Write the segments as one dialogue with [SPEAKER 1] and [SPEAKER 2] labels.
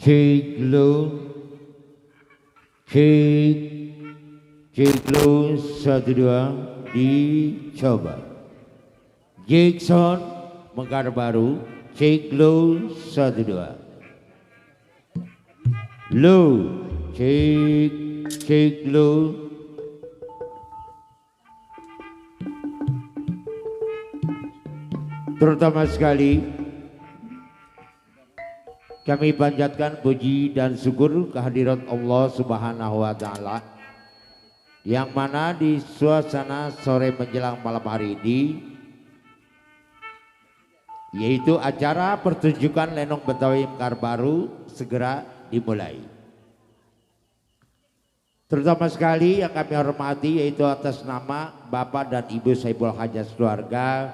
[SPEAKER 1] cek lo, cek, cek lo, satu dua, dicoba. Jackson Mekar Baru, cek lo, satu dua. Lo, cek, cek lo. Terutama sekali kami panjatkan puji dan syukur kehadirat Allah Subhanahu wa Ta'ala, yang mana di suasana sore menjelang malam hari ini, yaitu acara pertunjukan Lenong Betawi Mekar Baru segera dimulai. Terutama sekali yang kami hormati yaitu atas nama Bapak dan Ibu Saibul Hajat keluarga,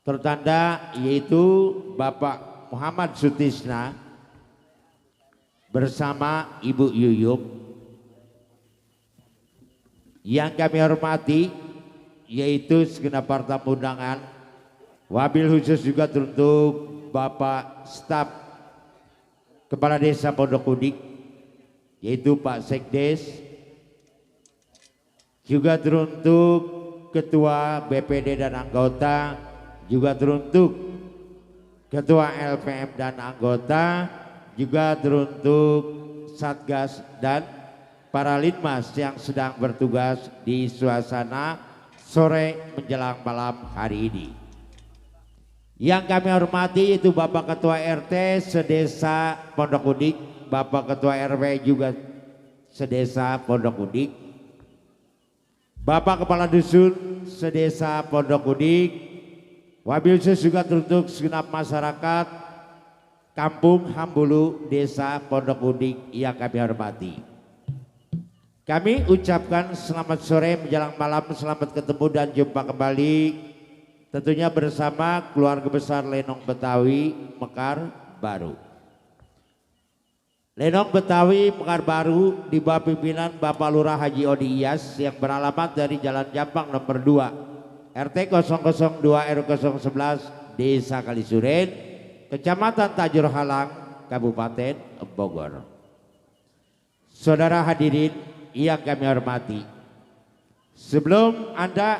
[SPEAKER 1] tertanda yaitu Bapak Muhammad Sutisna bersama Ibu Yuyuk. Yang kami hormati yaitu segenap para tamu undangan, wabil khusus juga untuk Bapak Staf Kepala Desa Pondok Udik yaitu Pak Sekdes, juga teruntuk Ketua BPD dan anggota, juga teruntuk Ketua LPM dan anggota, juga teruntuk Satgas dan para Linmas yang sedang bertugas di suasana sore menjelang malam hari ini. Yang kami hormati itu Bapak Ketua RT Sedesa Pondok Udik, Bapak Ketua RW juga Sedesa Pondok Udik, Bapak Kepala Dusun Sedesa Pondok Udik, wabil khusus juga untuk segenap masyarakat Kampung Hambulu Desa Pondok Udik yang kami hormati. Kami ucapkan selamat sore menjelang malam, selamat ketemu dan jumpa kembali tentunya bersama keluarga besar Lenong Betawi Mekar Baru. Lenong Betawi Mekar Baru di bawah pimpinan Bapak Lurah Haji Odi Iyas yang beralamat dari Jalan Jampang nomor 2 RT 002 RW 011 Desa Kalisuren, Kecamatan Tajur Halang, Kabupaten Bogor. Saudara hadirin yang kami hormati, sebelum Anda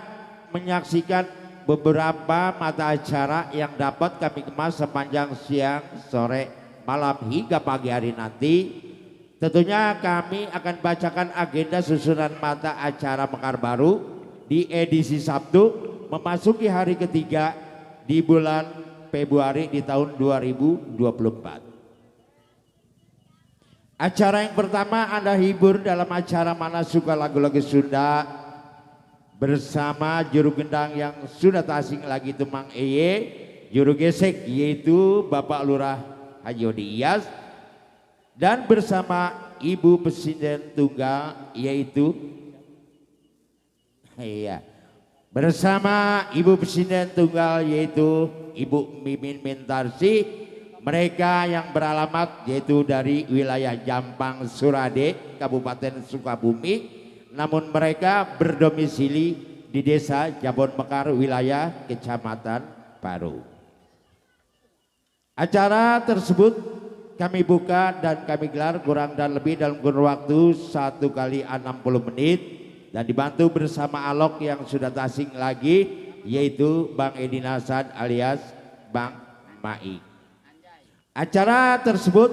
[SPEAKER 1] menyaksikan beberapa mata acara yang dapat kami kemas sepanjang siang, sore, malam hingga pagi hari nanti, tentunya kami akan bacakan agenda susunan mata acara Mekar Baru di edisi Sabtu memasuki hari ketiga di bulan Februari di tahun 2024. Acara yang pertama Anda hibur dalam acara Mana Suka Lagu-Lagu Sunda bersama juru gendang yang sudah tak asing lagi itu Mang Eye, juru gesek yaitu Bapak Lurah Haji Odi Iyas, dan bersama Ibu Presiden Tunggal yaitu bersama Ibu Presiden Tunggal yaitu Ibu Mimin Mintarsi. Mereka yang beralamat yaitu dari wilayah Jampang Surade, Kabupaten Sukabumi, namun mereka berdomisili di Desa Jabon Mekar, wilayah Kecamatan Baru. Acara tersebut kami buka dan kami gelar kurang dan lebih dalam kurun waktu 1 kali 60 menit dan dibantu bersama Alok yang sudah tak asing lagi yaitu Bang Edi Hasan alias Bang Maik. Acara tersebut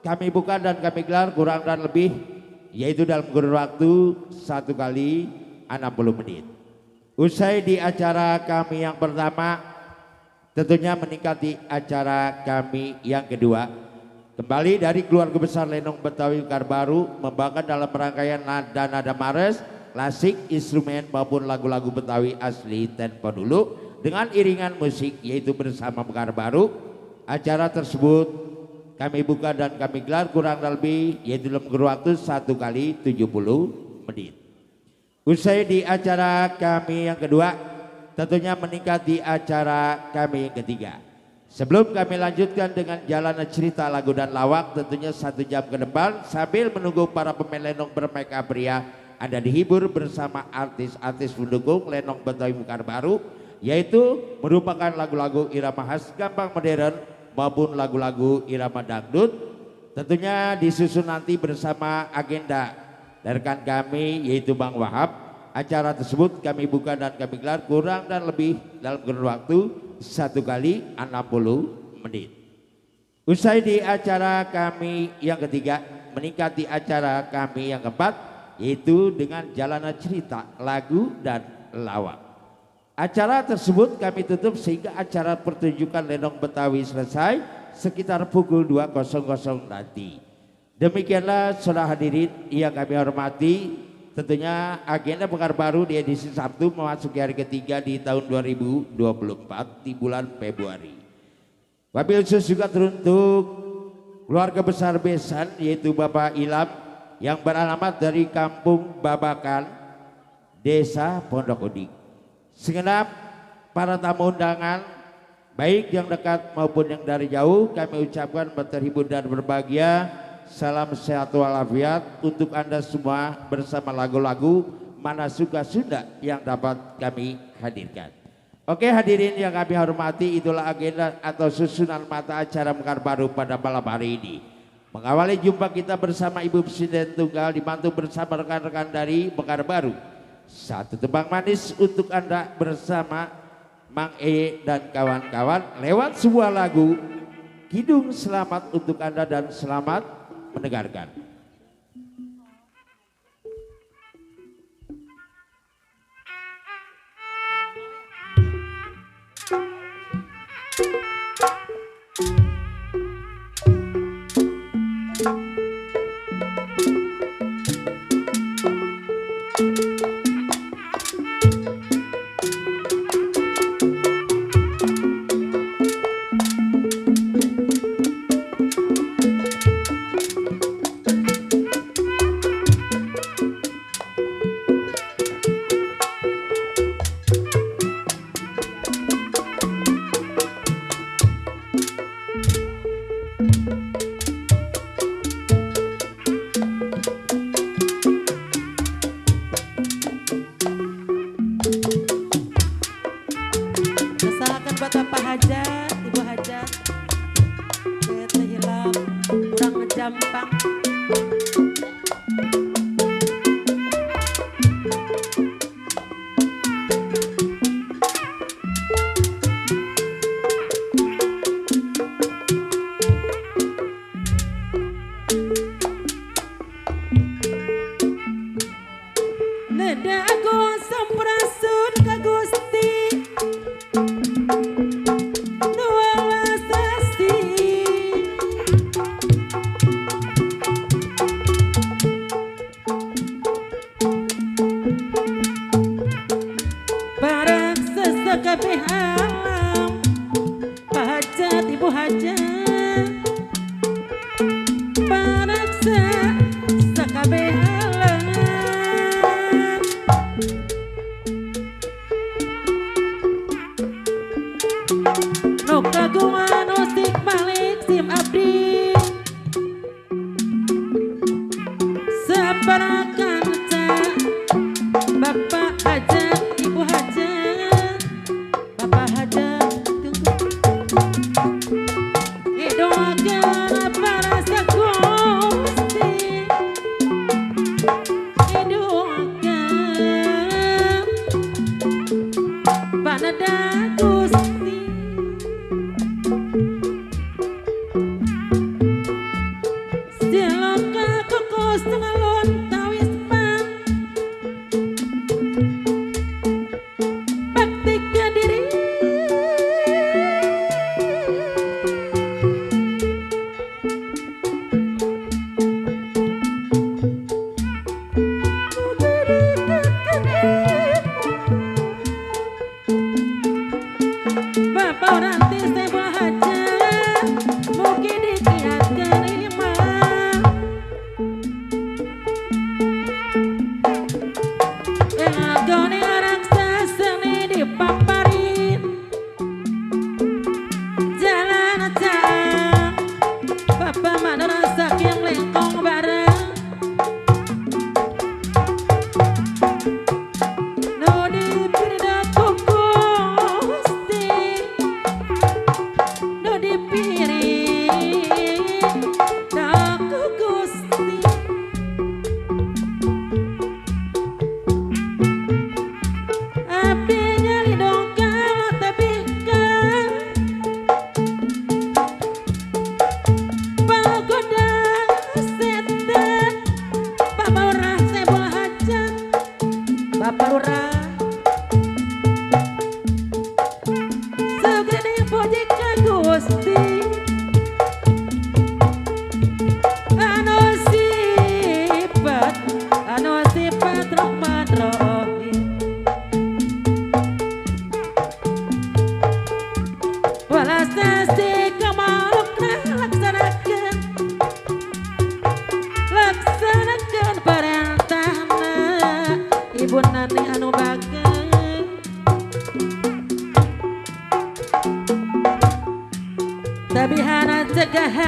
[SPEAKER 1] kami buka dan kami gelar kurang dan lebih yaitu dalam kurun waktu 1 kali 60 menit. Usai di acara kami yang pertama, tentunya meningkati acara kami yang kedua. Kembali dari keluarga besar Lenong Betawi Mekar Baru membawakan dalam rangkaian nada-nada mares, klasik, instrumen maupun lagu-lagu Betawi asli tempo dulu dengan iringan musik yaitu bersama Mekar Baru. Acara tersebut kami buka dan kami gelar kurang lebih yaitu dalam kurun waktu 1 kali 70 menit. Usai di acara kami yang kedua, tentunya meningkati acara kami yang ketiga. Sebelum kami lanjutkan dengan jalan cerita lagu dan lawak tentunya 1 jam ke depan sambil menunggu para pemain lenong bermake up pria, Anda dihibur bersama artis-artis pendukung Lenong Betawi Mekar Baru yaitu merupakan lagu-lagu irama khas gampang modern maupun lagu-lagu irama dangdut. Tentunya disusun nanti bersama agenda dari rekan kami yaitu Bang Wahab. Acara tersebut kami buka dan kami gelar kurang dan lebih dalam kurun waktu 1 kali 60 menit. Usai di acara kami yang ketiga, meningkati acara kami yang keempat, yaitu dengan jalanan cerita, lagu, dan lawak. Acara tersebut kami tutup sehingga acara pertunjukan Lenong Betawi selesai sekitar pukul 2.00 nanti. Demikianlah saudara hadirin yang kami hormati, tentunya agenda Mekar Baru di edisi Sabtu memasuki hari ketiga di tahun 2024 di bulan Februari. Wabil khusus juga teruntuk keluarga besar besan yaitu Bapak Ilham yang beralamat dari Kampung Babakan, Desa Pondok Udik. Segenap para tamu undangan, baik yang dekat maupun yang dari jauh, kami ucapkan berterhibur dan berbahagia. Salam sehat walafiat untuk Anda semua bersama lagu-lagu Mana Suka Sunda yang dapat kami hadirkan. Oke hadirin yang kami hormati, itulah agenda atau susunan mata acara Mekar Baru pada malam hari ini. Mengawali jumpa kita bersama Ibu Presiden Tunggal dibantu bersama rekan-rekan dari Mekar Baru. Satu tembang manis untuk Anda bersama Mang E dan kawan-kawan lewat sebuah lagu Kidung. Selamat untuk Anda dan selamat mendengarkan.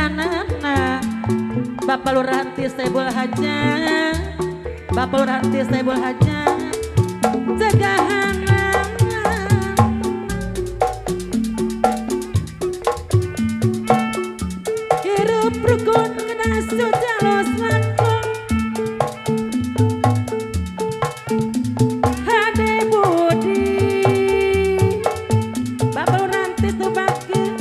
[SPEAKER 2] cegahanana Bapak Lurah Saibul Haja Bapak Lurah Saibul Haja cegahanana hirup rukun kena sujalos langkung Hade Budi Bapak Lurah Tubake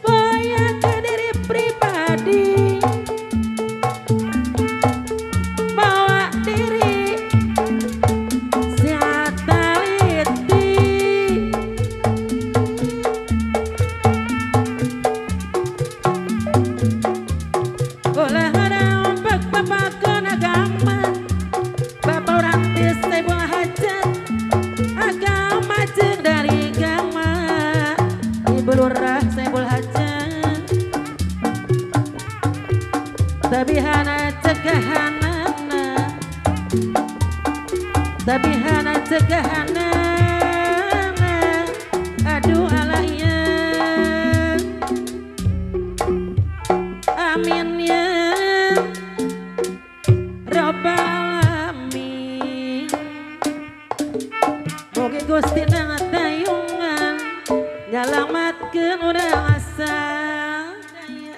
[SPEAKER 2] Boya ke diri pribadi bawa diri sehat taliti boleh ada ombak bapak agama Bapak Rantis Saibul Hajat agama jeng dari agama Ibu Lurah Saibul Hajat tabihana cegahanana tabihana cegahanana aduh alaya amin ya Rabbal alamin mugi Gusti nang tayungan nyalamatkeun urang asa daya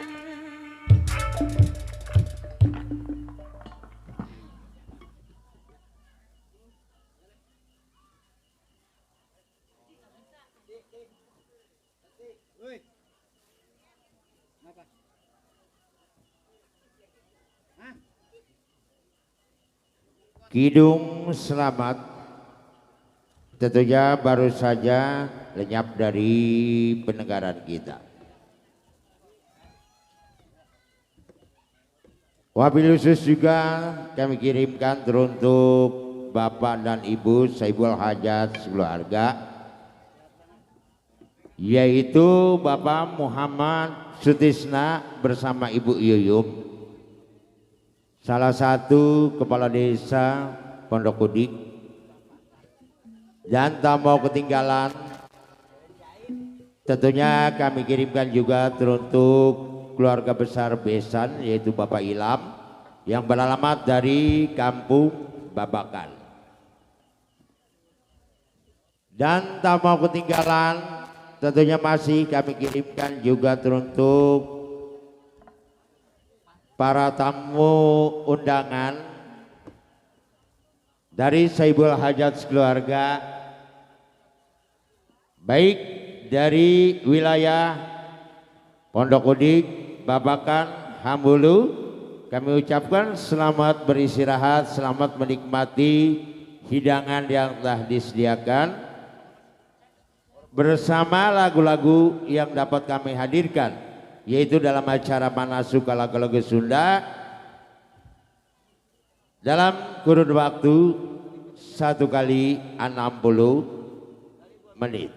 [SPEAKER 1] Kidung Selamat tentunya baru saja lenyap dari pendengaran kita. Wabil khusus juga kami kirimkan teruntuk Bapak dan Ibu Saibul Hajat sekeluarga, yaitu Bapak Muhammad Sutisna bersama Ibu Yuyum, salah satu kepala desa Pondok Kudik, dan tak mau ketinggalan tentunya kami kirimkan juga teruntuk keluarga besar Besan, yaitu Bapak Ilham yang beralamat dari Kampung Babakan. Dan tak mau ketinggalan tentunya masih kami kirimkan juga teruntuk para tamu undangan dari Saibul Hajat sekeluarga, baik dari wilayah Pondok Kudik, Babakan, Hambulu, kami ucapkan selamat beristirahat, selamat menikmati hidangan yang telah disediakan bersama lagu-lagu yang dapat kami hadirkan, yaitu dalam acara Manasuk Lagu-Lagu Sunda dalam kurun waktu 1 kali 60 menit.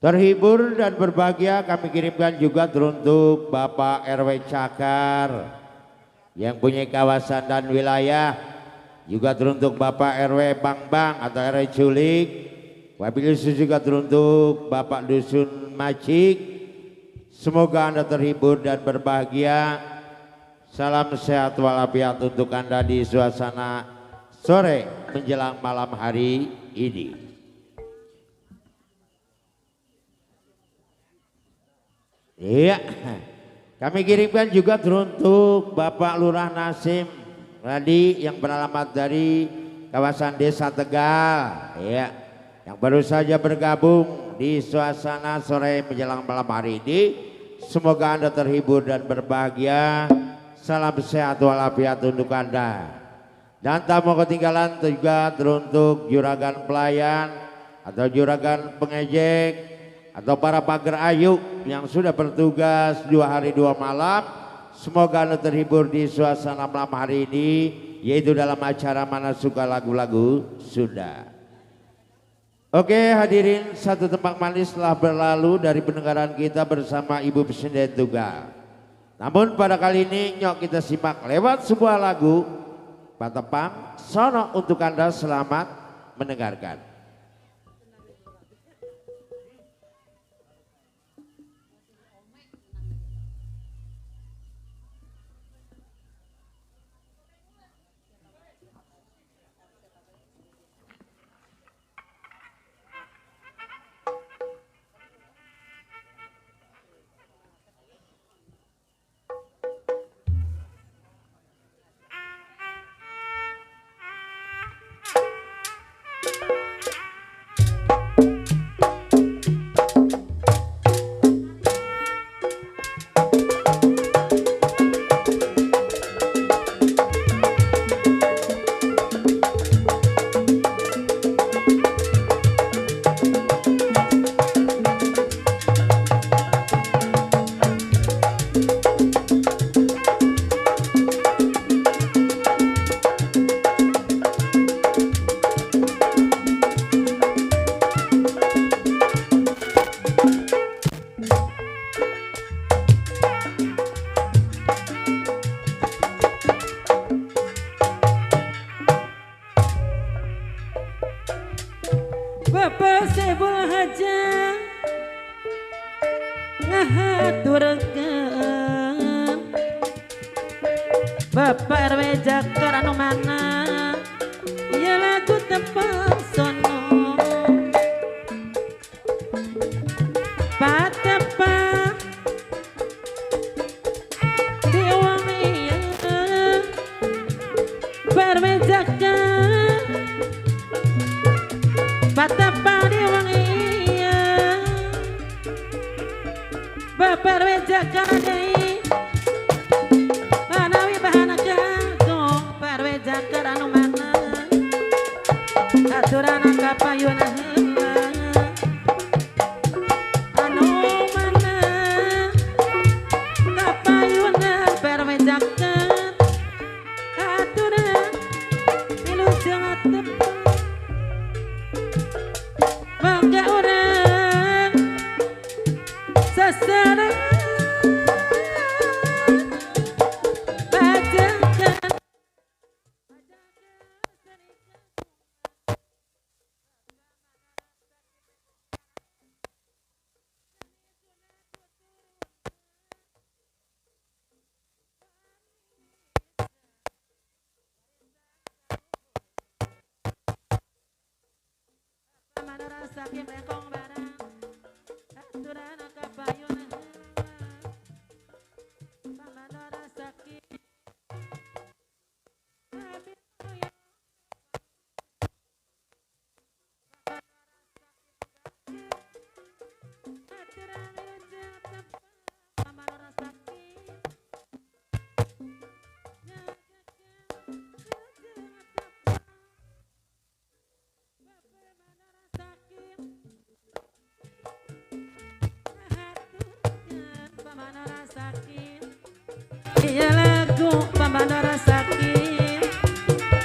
[SPEAKER 1] Terhibur dan berbahagia kami kirimkan juga teruntuk Bapak RW Cakar yang punya kawasan dan wilayah, juga teruntuk Bapak RW Bang atau RW Culik, wabil khusus juga teruntuk Bapak Dusun Macik. Semoga Anda terhibur dan berbahagia. Salam sehat walafiat untuk Anda di suasana sore menjelang malam hari ini. Iya, kami kirimkan juga teruntuk Bapak Lurah Nasim tadi yang beralamat dari kawasan Desa Tegal, ya, yang baru saja bergabung di suasana sore menjelang malam hari ini. Semoga Anda terhibur dan berbahagia. Salam sehat walafiat untuk Anda. Dan tak mau ketinggalan juga teruntuk juragan pelayan atau juragan pengejek atau para pagar ayu yang sudah bertugas 2 hari 2 malam. Semoga Anda terhibur di suasana malam hari ini, yaitu dalam acara Manasuk Lagu-Lagu Sunda. Oke hadirin, satu tempat manis telah berlalu dari pendengaran kita bersama Ibu Presiden Tunggal. Namun pada kali ini nyok kita simak lewat sebuah lagu Patepang Sono untuk Anda, selamat mendengarkan.
[SPEAKER 2] Bapak Sebul Haja ngahaturkeun Bapak RW Jakar anu mana ieu lagu tepang sono patepang di uang ieu RW Jakar patepang di uang ieu Bapak RW Jakar deui manawi bahana kangkung Pak RW Jakar anu mana aturana kapayuna heula anu mana kapayuna Pak RW Jakar aturana milu jangan tepang mangga urang sasaran bajakan mana rasa kembengkong barang aturana kapayuna pamana rasa ki iya lagu pambandara sakit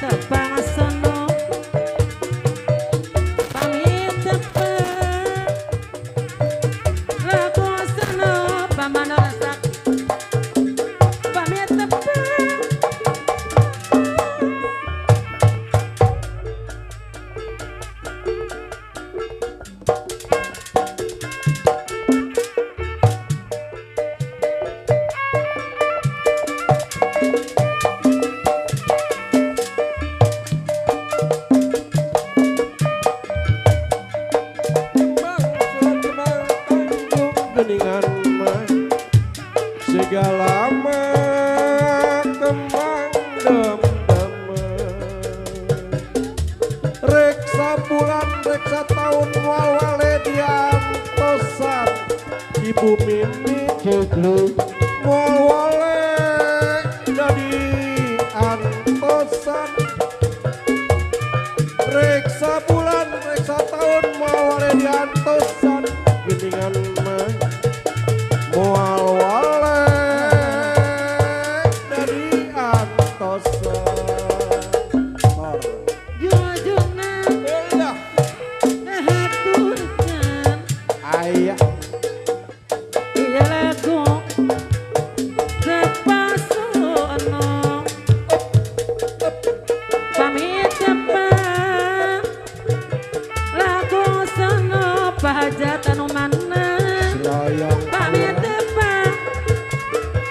[SPEAKER 2] tepang sono pamit tepang lagu sono pambandara sakit pamit tepang
[SPEAKER 3] geningan mah segala mah kembang reksa bulan reksa tahun wal-wale diantosan ibu mimi ceklu wal-wale jadi antosan reksa bulan reksa tahun wal-wale diantosan geningan mah moal wale dari antosan
[SPEAKER 2] jujuna
[SPEAKER 3] beda
[SPEAKER 2] ngahaturkeun
[SPEAKER 3] ayah
[SPEAKER 2] iya lagu sepasono pamit tepang lagu sono pahajat anu mana
[SPEAKER 3] selayang
[SPEAKER 2] pamit tepang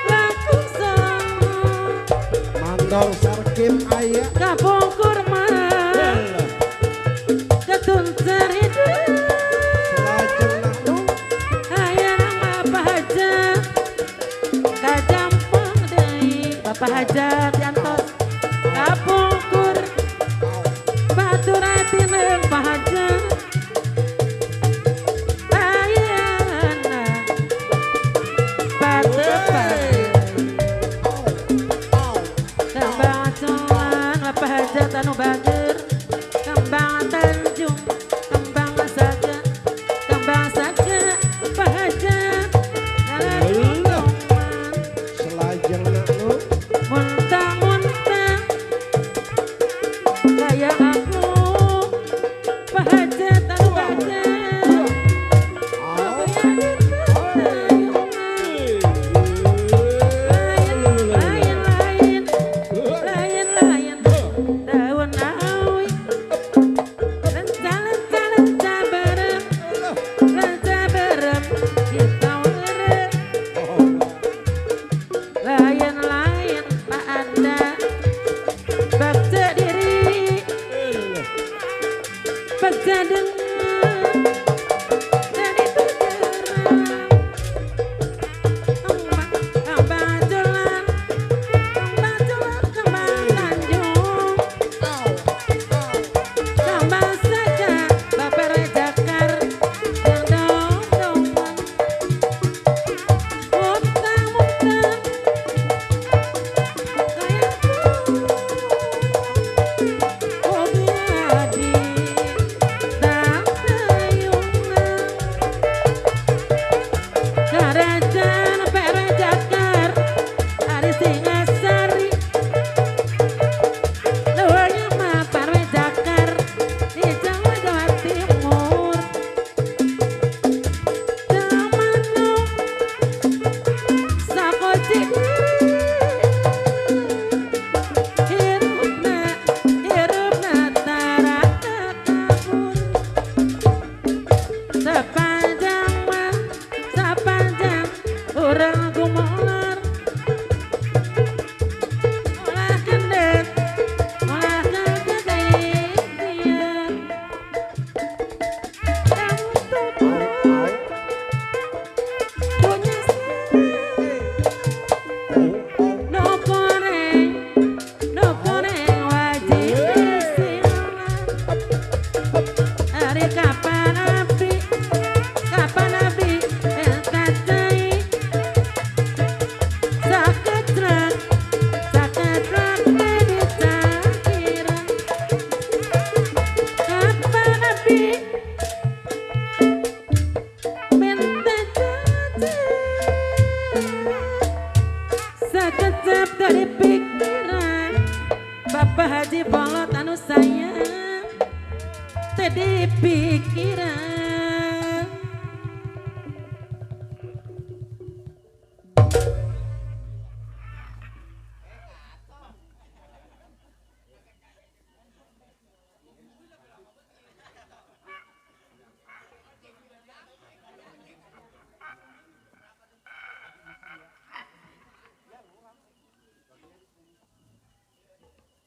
[SPEAKER 2] lagu sono
[SPEAKER 3] mandor sarkim ayah
[SPEAKER 2] kapung kurma ketun seridu
[SPEAKER 3] selajeng nanu
[SPEAKER 2] aya nama pahajat kajampung deui Bapak Hajat diantos kapungkur batur atineun pahajat ayana patepang kembang cuman Bapak Hajat anu bager kembang Tanjung kembang saga Bapak Hajat
[SPEAKER 3] selajeng nanu
[SPEAKER 2] muntang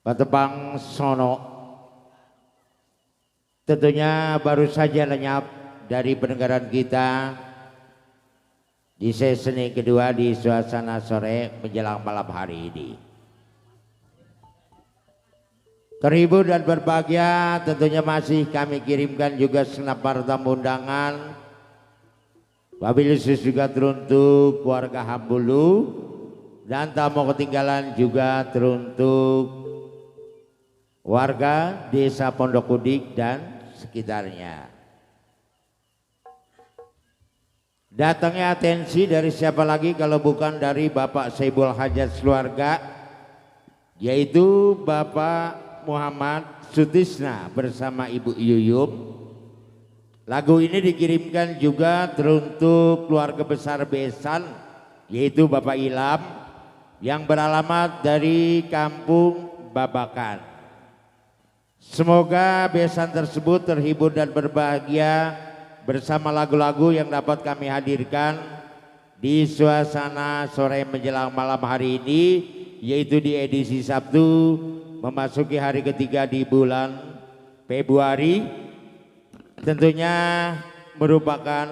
[SPEAKER 1] Patebang Sono tentunya baru saja lenyap dari pendengaran kita di sesi kedua di suasana sore menjelang malam hari ini. Terhibur dan berbahagia tentunya masih kami kirimkan juga senapar tamu undangan. Wabil khusus juga teruntuk keluarga Hambulu dan tamu ketinggalan juga teruntuk warga desa Pondok Kudik dan sekitarnya. Datangnya atensi dari siapa lagi kalau bukan dari Bapak Saibul Hajat keluarga, yaitu Bapak Muhammad Sutisna bersama Ibu Yuyum. Lagu ini dikirimkan juga teruntuk keluarga besar Besan, yaitu Bapak Ilham yang beralamat dari Kampung Babakan. Semoga besan tersebut terhibur dan berbahagia bersama lagu-lagu yang dapat kami hadirkan di suasana sore menjelang malam hari ini, yaitu di edisi Sabtu memasuki hari ketiga di bulan Februari, tentunya merupakan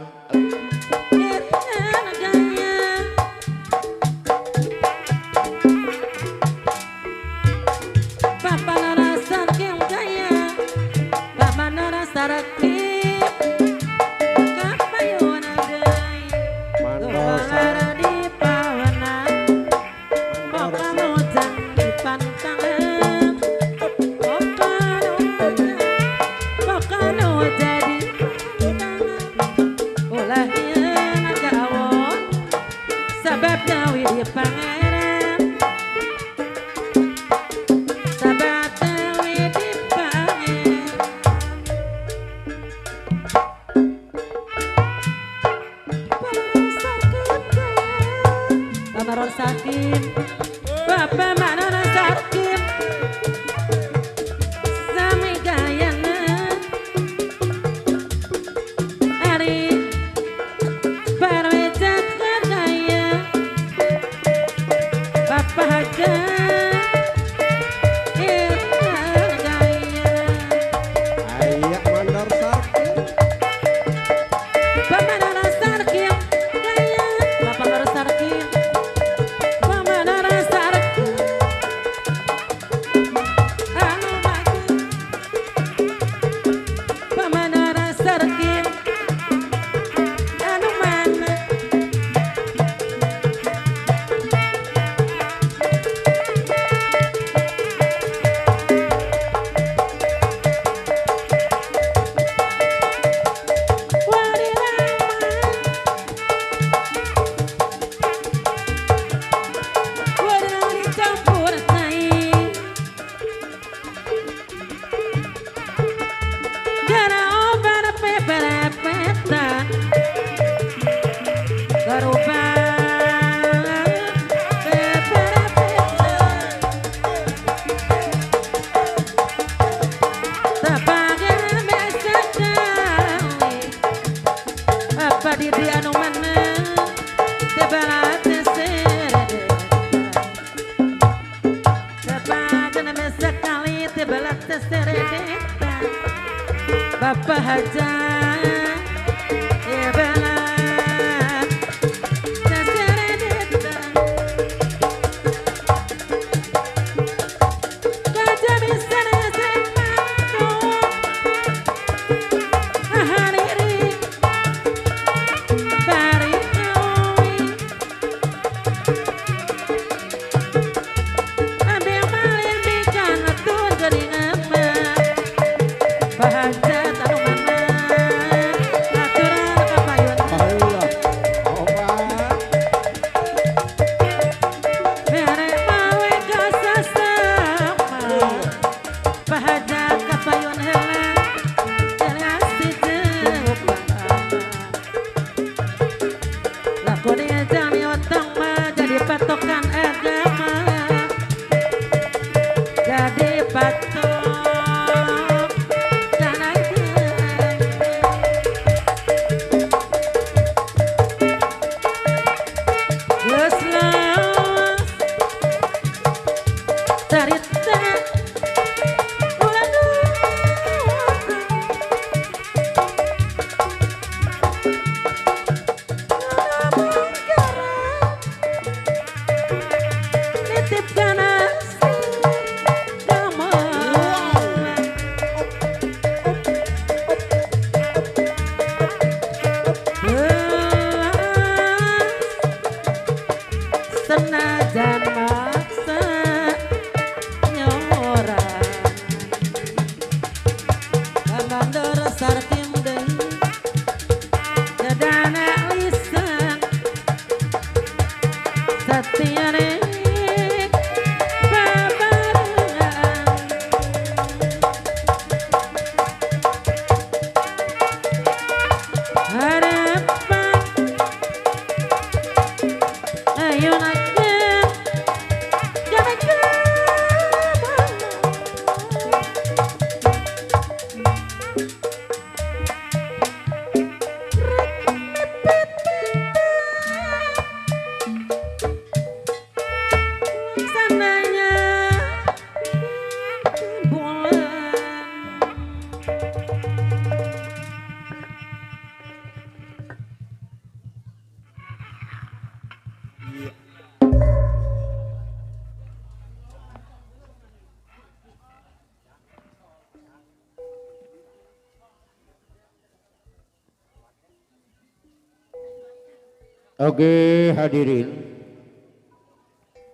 [SPEAKER 1] Oke hadirin,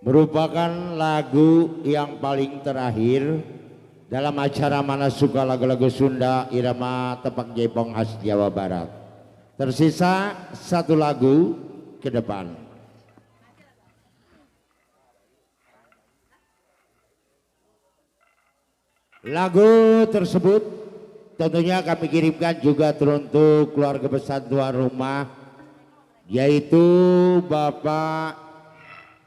[SPEAKER 1] merupakan lagu yang paling terakhir dalam acara Mana Suka Lagu-Lagu Sunda Irama Tepak Jepong khas Jawa Barat. Tersisa satu lagu ke depan. Lagu tersebut tentunya kami kirimkan juga teruntuk keluarga besar tuan rumah, yaitu Bapak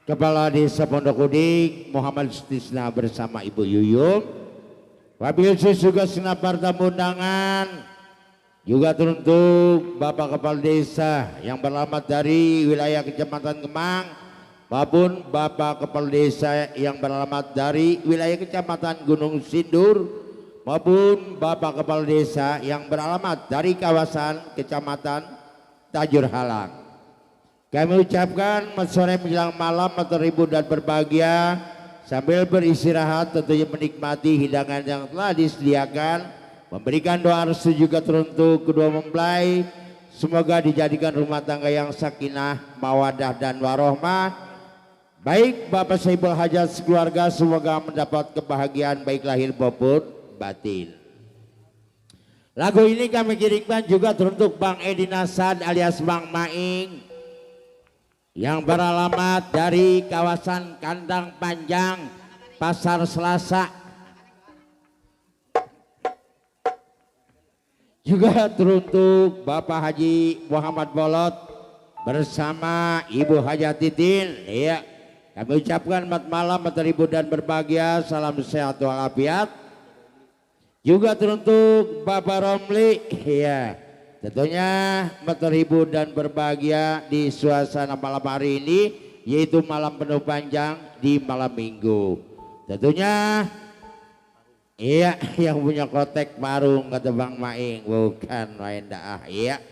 [SPEAKER 1] Kepala Desa Pondok Udik Muhammad Sutisna bersama Ibu Yuyung. Wabil juga senap tamu undangan juga teruntuk Bapak Kepala Desa yang beralamat dari wilayah Kecamatan Kemang maupun Bapak Kepala Desa yang beralamat dari wilayah Kecamatan Gunung Sindur maupun Bapak Kepala Desa yang beralamat dari kawasan Kecamatan Tajur Halang. Kami ucapkan sore menjelang malam terhibur dan berbahagia sambil beristirahat, tentunya menikmati hidangan yang telah disediakan, memberikan doa restu juga teruntuk kedua mempelai. Semoga dijadikan rumah tangga yang sakinah, mawadah dan warohmah. Baik Bapak Saiful Hajat sekeluarga semoga mendapat kebahagiaan baik lahir maupun batin. Lagu ini kami kirimkan juga teruntuk Bang Edi Nasad alias Bang Maing yang beralamat dari kawasan Kandang Panjang, Pasar Selasa. Juga teruntuk Bapak Haji Muhammad Bolot bersama Ibu Hajat Titin. Ya, kami ucapkan selamat malam, terhibur dan berbahagia, salam sehat walafiat. Juga teruntuk Bapak Romli, ya. Tentunya terhibur dan berbahagia di suasana malam hari ini, yaitu malam penuh panjang di malam minggu. Tentunya Iya, yang punya kotek marung kata Bang Maing, bukan main dah. Iya.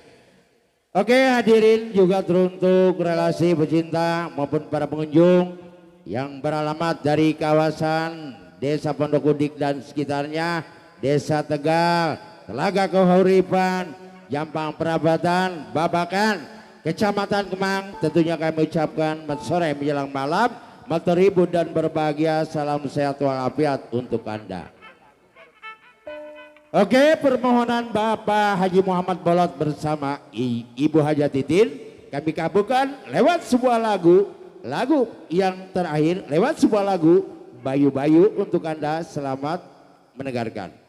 [SPEAKER 1] Oke, hadirin juga teruntuk relasi pecinta maupun para pengunjung yang beralamat dari kawasan Desa Pondok Udik dan sekitarnya, Desa Tegal, Telaga Kahuripan, Jampang Perabatan, Babakan, Kecamatan Kemang. Tentunya kami ucapkan sore menjelang malam, maturibun dan berbahagia, salam sehat walafiat untuk Anda. Oke, permohonan Bapak Haji Muhammad Bolot bersama Ibu Haja Titin kami kabulkan lewat sebuah lagu yang terakhir, lewat sebuah lagu Bayu-Bayu untuk Anda. Selamat mendengarkan.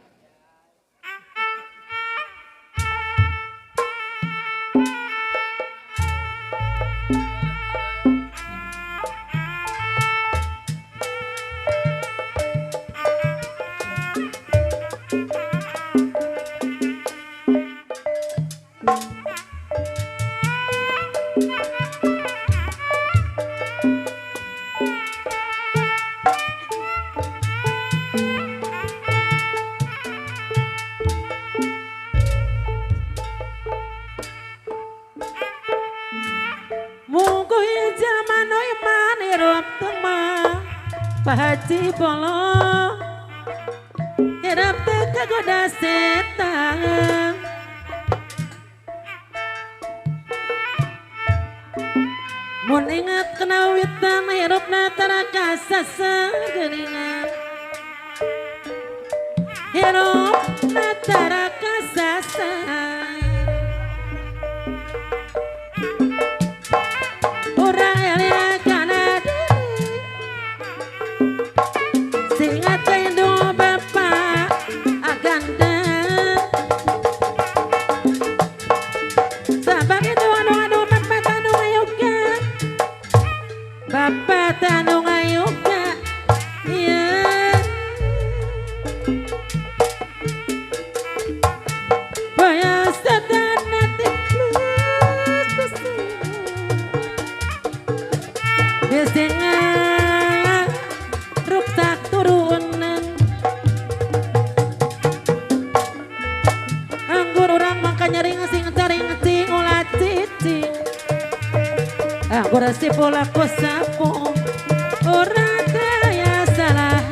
[SPEAKER 2] Haji Bolo hirap teu kagoda setan mun ingat kena witan hirupna taraka sasageuningan hirupna taraka sasan urang elia kana singat rindu Bapak Aganda sabar itu anu Bapak tanu ngayuga Bapak tanu ngayuga iya Boya setan nanti plus biasanya ruksak turunan anggur orang makanya ring-sing cari-ngecing ulah cicing anggur si pola kosapu orang kaya salah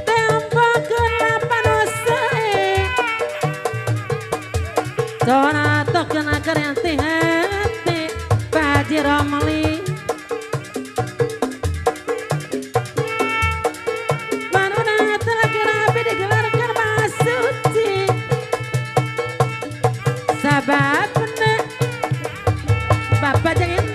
[SPEAKER 2] tempat kenapa nosai zona tok kena kerenti hati Haji Romli manuna telah kirapi digelarkan Maha Suci sababna Bapak jangan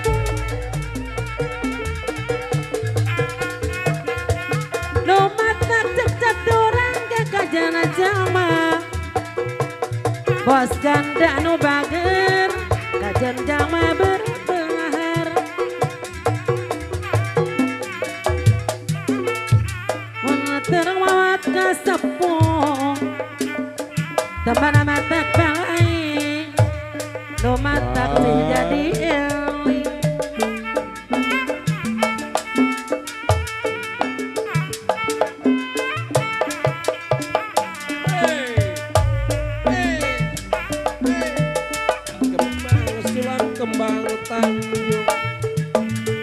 [SPEAKER 2] lumatak cek-cek dorang ke kajana jama bos ganda nu bager kajan jama berbahar terwawat kasepung teman matak balai nu matak jadi eli
[SPEAKER 3] Kembang Tanjung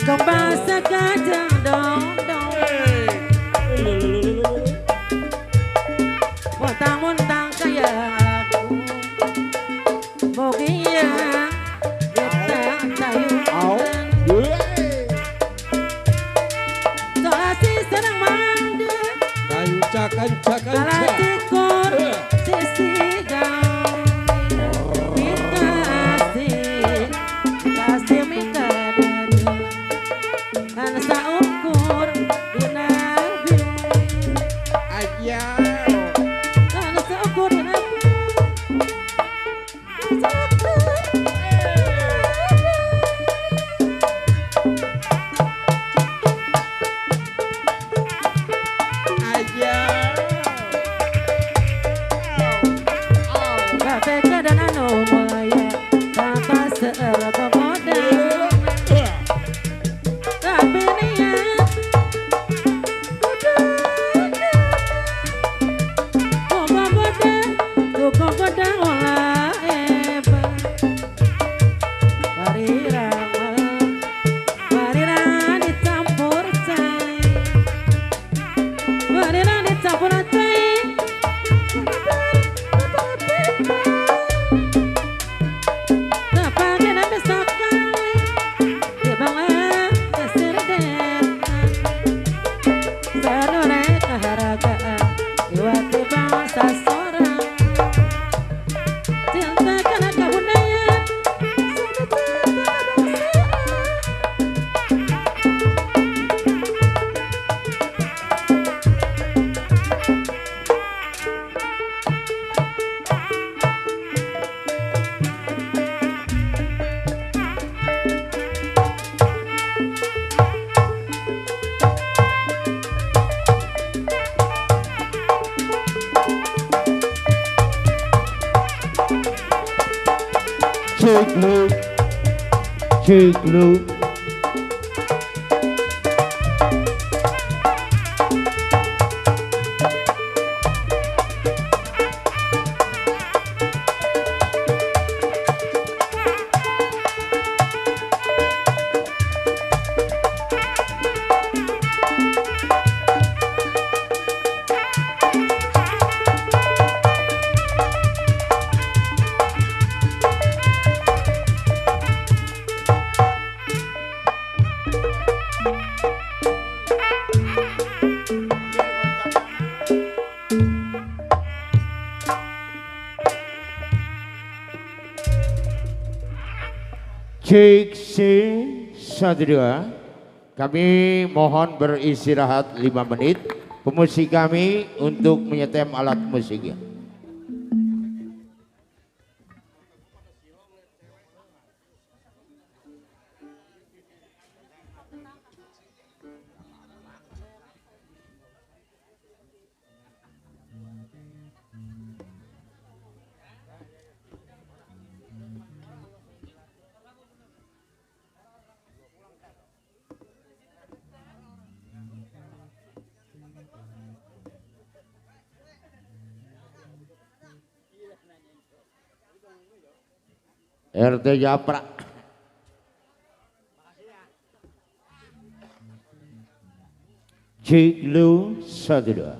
[SPEAKER 2] kembang sekajang dong-dong muntang-muntang kaya aku bogia kita tayungan soasi senang mandi
[SPEAKER 3] kanca
[SPEAKER 2] kala tikur sisi gaun kasih minta dari kan saukur dina
[SPEAKER 3] aja
[SPEAKER 2] kan saukur dina
[SPEAKER 3] aja
[SPEAKER 2] KPK dan anu mulaya tanpa seera kemudian tapi niat bahasa seorang cinta karena kebudayaan sudah
[SPEAKER 1] Ciglu, ciglu. Cek si satu dua. Kami mohon beristirahat 5 menit. Pemusik kami untuk menyetem alat musiknya. RT Japra. Ciglu satu dua.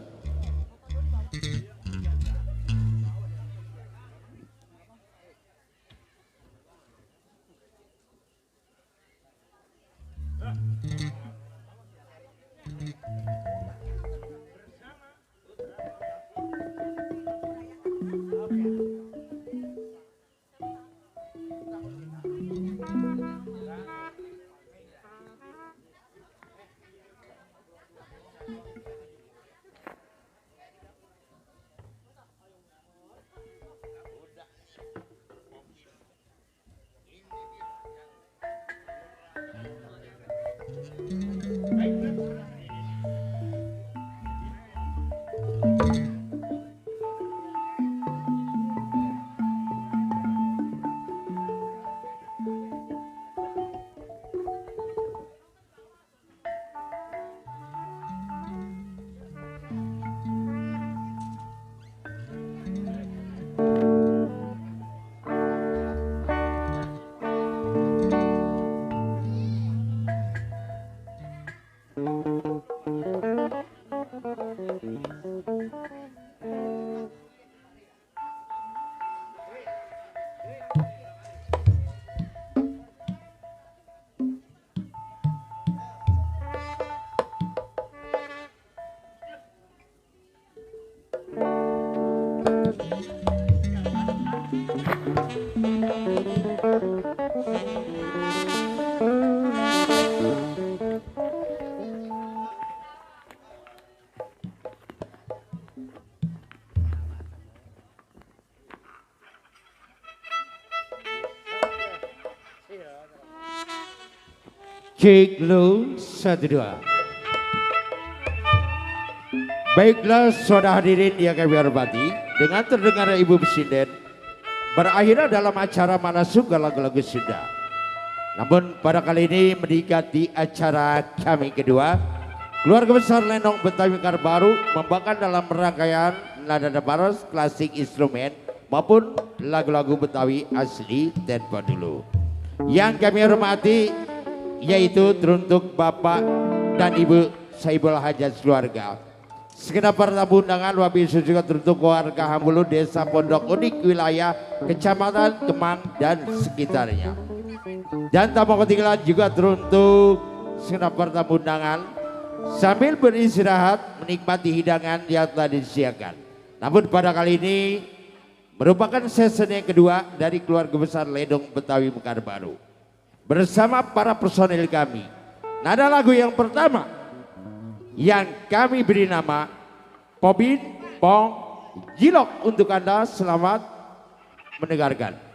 [SPEAKER 1] Ciglu satu dua. Baiklah saudara hadirin yang kami hormati, dengan terdengar Ibu Presiden berakhir dalam acara manasuk lagu-lagu Sunda. Namun pada kali ini mendekati acara kami kedua, keluarga besar Lenong Betawi Karbaru membawakan dalam rangkaian nada baros klasik instrumen maupun lagu-lagu Betawi asli tempo dulu. Yang kami hormati yaitu teruntuk Bapak dan Ibu Saibul Hajat keluarga. Segenap para tamu undangan wabil juga teruntuk warga Hambulu Desa Pondok Unik wilayah Kecamatan Kemang dan sekitarnya. Dan tamu ketinggalan juga teruntuk segenap para tamu undangan sambil beristirahat menikmati hidangan yang telah disediakan. Namun pada kali ini merupakan season yang kedua dari keluarga besar Ledong Betawi Mekarbaru. Bersama para personil kami. Nada lagu yang pertama yang kami beri nama Pobin Pong Jilok. Untuk Anda selamat mendengarkan.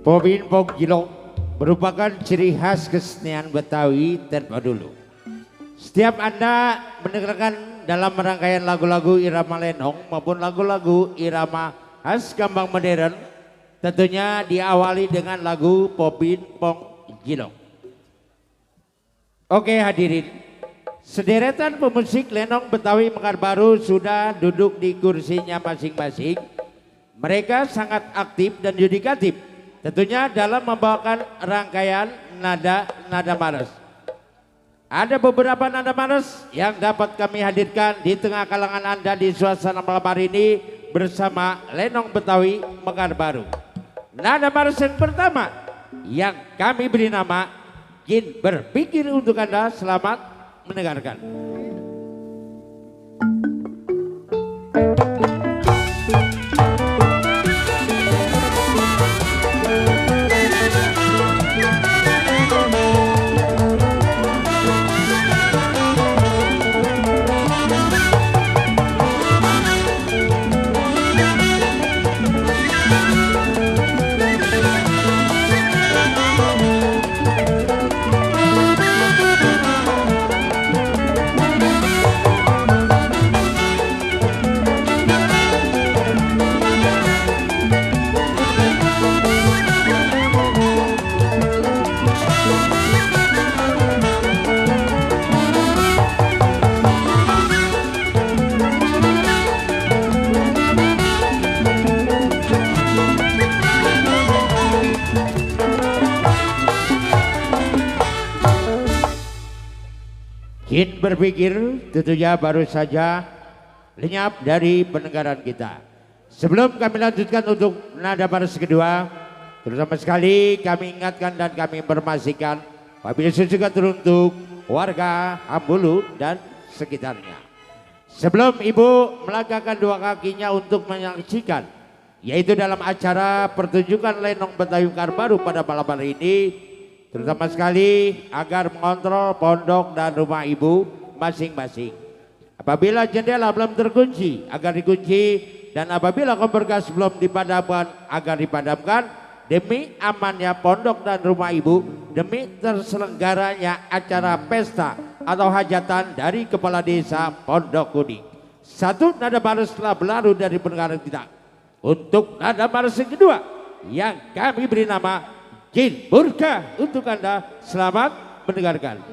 [SPEAKER 1] Popin Pok Jilong merupakan ciri khas kesenian Betawi terdahulu. Setiap Anda mendengarkan dalam rangkaian lagu-lagu irama lenong maupun lagu-lagu irama khas Gambang modern, tentunya diawali dengan lagu Popin Pok Jilong. Oke hadirin, sederetan pemusik lenong Betawi Mekar Baru sudah duduk di kursinya masing-masing. Mereka sangat aktif dan yudikatif tentunya dalam membawakan rangkaian nada maros. Ada beberapa nada maros yang dapat kami hadirkan di tengah kalangan Anda di suasana malam hari ini bersama lenong Betawi Mekar Baru. Nada maros yang pertama yang kami beri nama Jin Berpikir untuk Anda. Selamat mendengarkan. Jin Berpikir tentunya baru saja lenyap dari pendengaran kita. Sebelum kami lanjutkan untuk nada maros kedua, terutama sekali kami ingatkan dan kami informasikan wabillahi juga teruntuk warga Ambulu dan sekitarnya. Sebelum ibu melangkahkan dua kakinya untuk menyaksikan, yaitu dalam acara pertunjukan lenong Betawi Mekar Baru pada malam hari ini, terutama sekali agar mengontrol pondok dan rumah ibu masing-masing. Apabila jendela belum terkunci agar dikunci, dan apabila kompor gas belum dipadamkan agar dipadamkan, demi amannya pondok dan rumah ibu, demi terselenggaranya acara pesta atau hajatan dari kepala desa Pondok Kuning. Satu nada maros telah berlalu dari pendengaran kita. Untuk nada maros yang kedua yang kami beri nama Jin Burka untuk Anda. Selamat mendengarkan.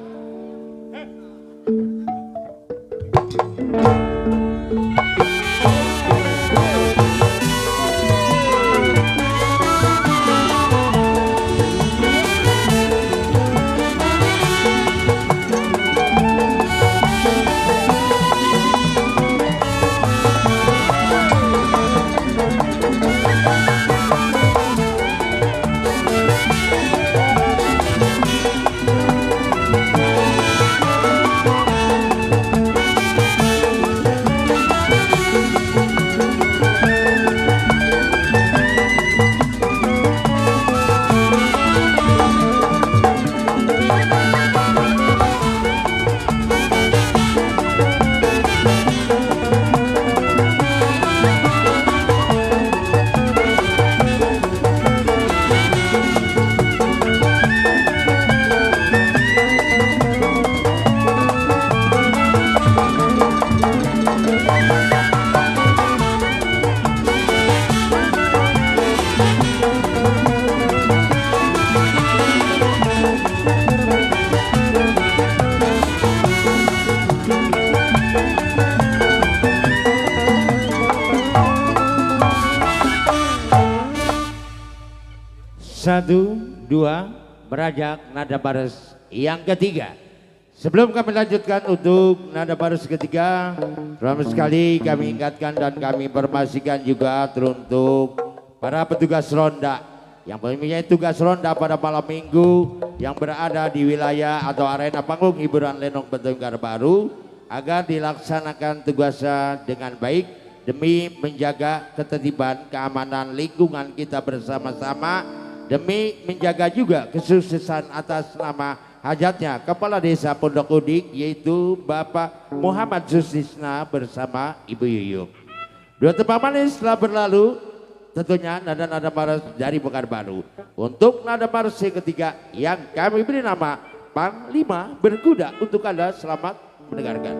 [SPEAKER 1] Satu, dua, merajak nada maros yang ketiga. Sebelum kami lanjutkan untuk nada maros ketiga, terutama sekali kami ingatkan dan kami informasikan juga teruntuk para petugas ronda yang mempunyai tugas ronda pada malam minggu yang berada di wilayah atau arena panggung hiburan lenong Betawi Mekar Baru, agar dilaksanakan tugasnya dengan baik demi menjaga ketertiban keamanan lingkungan kita bersama-sama, demi menjaga juga kesuksesan atas nama hajatnya Kepala Desa Pondok Kuning, yaitu Bapak Muhammad Sustisna bersama Ibu Yuyuk. Dua tembang manis telah berlalu. tentunya nada-nada maros dari Pekanbaru. Untuk nada maros yang ketiga yang kami beri nama Panglima Berkuda. Untuk Anda selamat mendengarkan.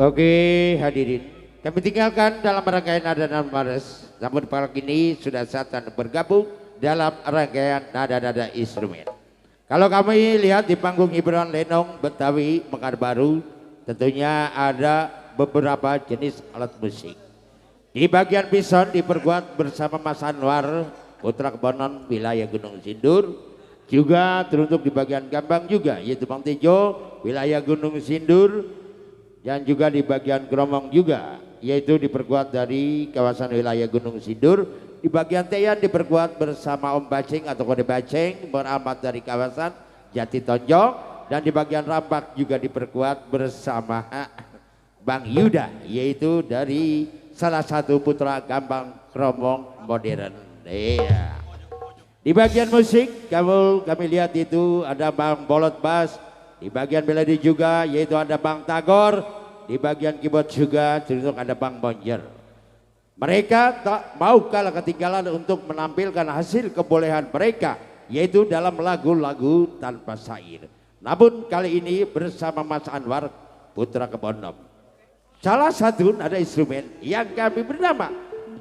[SPEAKER 1] Oke hadirin, kami tinggalkan dalam rangkaian nada-nada maros. Namun pagi ini sudah saatnya bergabung dalam rangkaian nada-nada instrumen. Kalau kami lihat di panggung hiburan lenong Betawi Pekanbaru, tentunya ada beberapa jenis alat musik. Di bagian bison diperkuat bersama Mas Anwar, Putra Kebonon wilayah Gunung Sindur. Juga teruntuk di bagian gambang juga, yaitu Bang Tejo wilayah Gunung Sindur. Dan juga di bagian geromong juga, yaitu diperkuat dari kawasan wilayah Gunung Sindur. Di bagian teyan diperkuat bersama Om Baceng atau Kode Baceng beralamat dari kawasan Jati Tonjong. Dan di bagian rampak juga diperkuat bersama Bang Yuda, yaitu dari salah satu putra gambang geromong modern. Iya. Di bagian musik kami lihat itu ada Bang Bolot Bass. Di bagian melodi juga yaitu ada Bang Tagor. Di bagian keyboard juga teruntuk ada Bang Bonjer. Mereka tak mau kalah ketinggalan untuk menampilkan hasil kebolehan mereka, yaitu dalam lagu-lagu tanpa syair. Namun kali ini bersama Mas Anwar Putra Kebonom. Salah satu ada instrumen yang kami bernama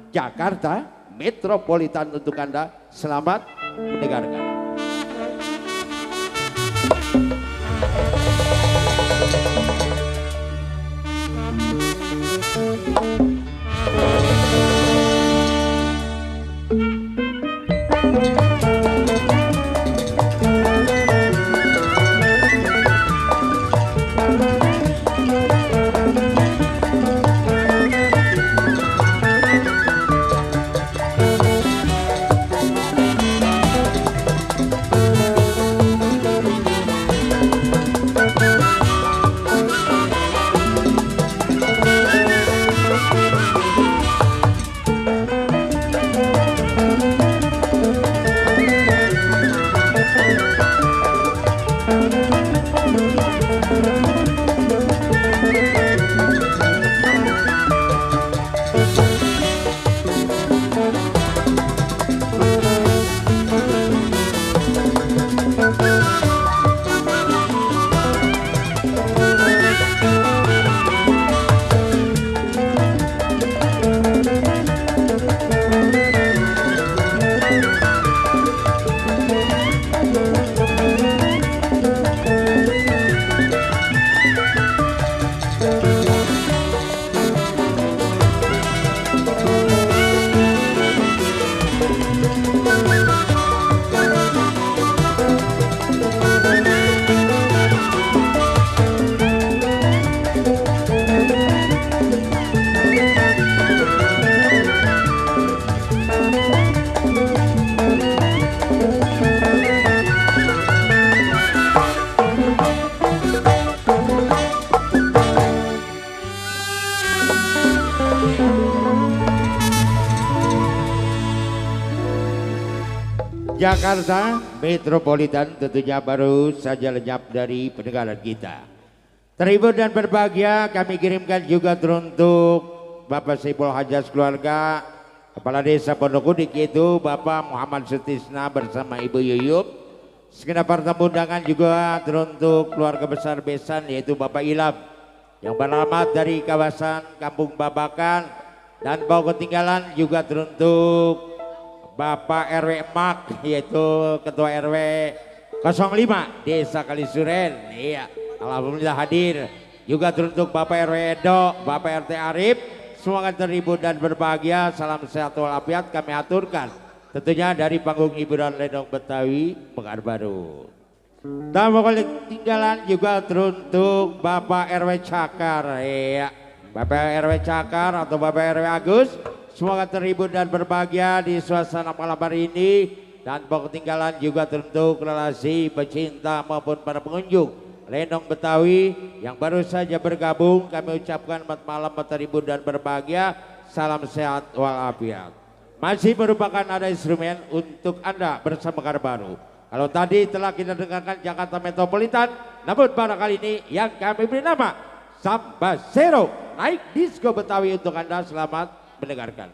[SPEAKER 1] Jakarta Metropolitan. Untuk Anda selamat mendengarkan. Jakarta Metropolitan tentunya baru saja lenyap dari pendengaran kita. Terhibur dan berbahagia kami kirimkan juga teruntuk Bapak Saiful Hajaz keluarga, Kepala Desa Pondok Udik yaitu Bapak Muhammad Sutisna bersama Ibu Yuyup. Segenap para tamu undangan juga teruntuk keluarga besar besan yaitu Bapak Ilham yang beralamat dari kawasan Kampung Babakan, dan bawa ketinggalan juga teruntuk Bapak RW Mak yaitu Ketua RW 05 Desa Kalisuren. Iya, alhamdulillah hadir. Juga teruntuk Bapak RW Edo, Bapak RT Arif, semoga terhibur dan berbahagia. Salam sehat walafiat kami aturkan tentunya dari panggung hiburan Lenong Betawi Pekanbaru. Dan pokoknya ketinggalan juga teruntuk Bapak RW Cakar. Iya, Bapak RW Cakar atau Bapak RW Agus, semoga terhibur dan berbahagia di suasana malam hari ini. Dan bawa ketinggalan juga teruntuk relasi pecinta maupun para pengunjung Lenong Betawi yang baru saja bergabung. Kami ucapkan selamat malam, terhibur dan berbahagia. Salam sehat walafiat. Masih merupakan ada instrumen untuk Anda bersama Karbaru. Kalau tadi telah kita dengarkan Jakarta Metropolitan, namun pada kali ini yang kami beri nama Sambasero, naik disco Betawi untuk Anda. Selamat mendengarkan.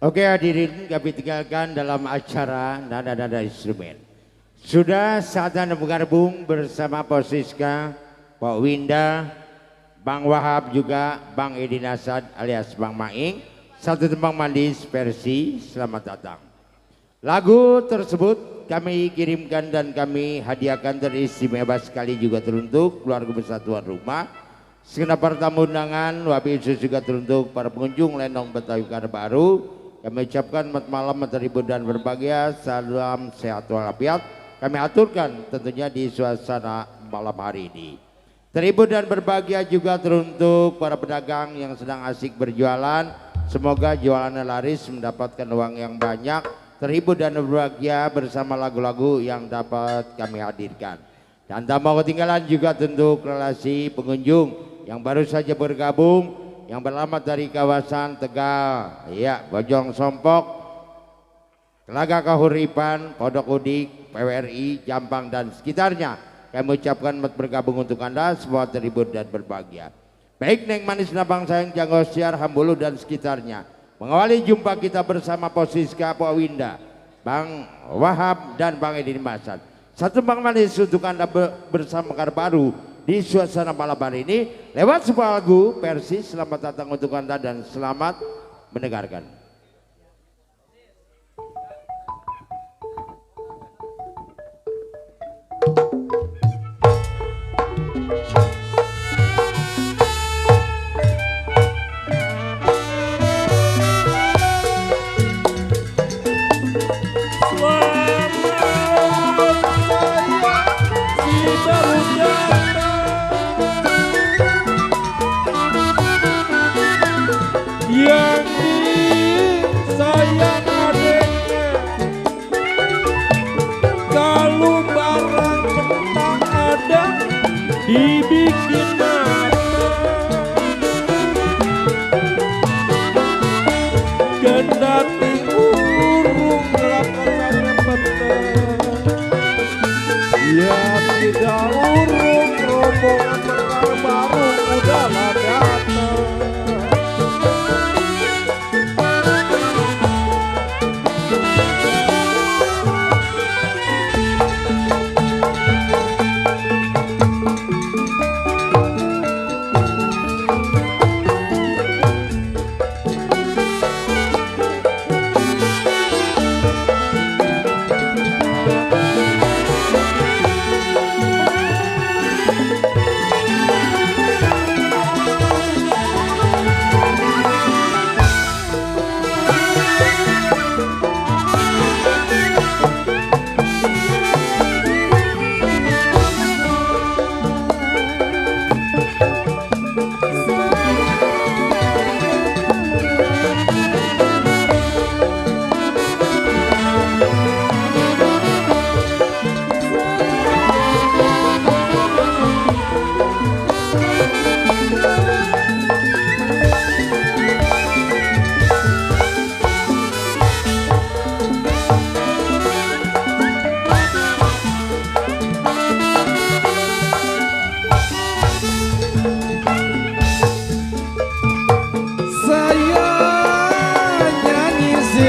[SPEAKER 1] Oke hadirin, kami tinggalkan dalam acara nada-nada instrumen. Sudah saatnya bergabung bersama Posiska, Pak Winda, Bang Wahab juga Bang Edi Nasad alias Bang Maing. Satu tembang manis versi Selamat Datang. Lagu tersebut kami kirimkan dan kami hadiahkan teristimewa sekali juga teruntuk keluarga besar tuan rumah. Segenap para tamu undangan, wabil khusus juga teruntuk para pengunjung Lenong Betawi Karang Baru. Kami ucapkan selamat malam, terhibur dan berbahagia, salam sehat walafiat. Kami aturkan tentunya di suasana malam hari ini. Terhibur dan berbahagia juga teruntuk para pedagang yang sedang asik berjualan. Semoga jualannya laris, mendapatkan uang yang banyak. Terhibur dan berbahagia bersama lagu-lagu yang dapat kami hadirkan. Dan tak mau ketinggalan juga tentu relasi pengunjung yang baru saja bergabung, yang beralamat dari kawasan Tegal, ya, Bojong Sompok, Telaga Kahuripan, Pondok Udik, PWRI, Jampang dan sekitarnya. Kami ucapkan selamat bergabung untuk Anda, semua terhibur dan berbahagia. Baik Neng Manis Nabang Sayang, Janggo Siar, Hambulu dan sekitarnya. Mengawali jumpa kita bersama Posiska, Pak Winda, Bang Wahab dan Bang Edi Nasad. Satu Bang Manis untuk Anda bersama Karang Baru di suasana malam hari ini lewat sebuah lagu versi Selamat Datang untuk Anda dan selamat mendengarkan.
[SPEAKER 3] Yang disayang adeknya, kalau barang mentang ada dibikin mata. Kendati urung lapangannya petang, ya tidak urung rombongan Karang Baru udahlah datang.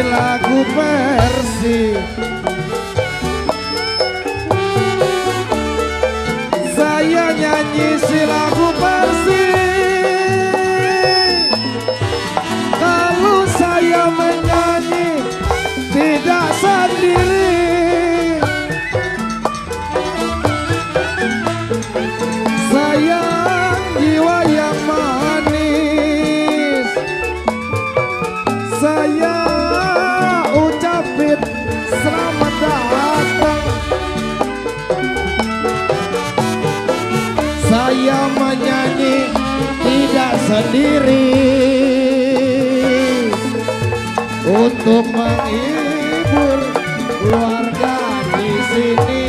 [SPEAKER 3] Lagu versi saya nyanyi si lagu versi, kalau saya menyanyi tidak sendiri, sayang jiwa yang manis, saya ucapin selamat datang. Saya menyanyi tidak sendiri untuk menghibur keluarga di sini.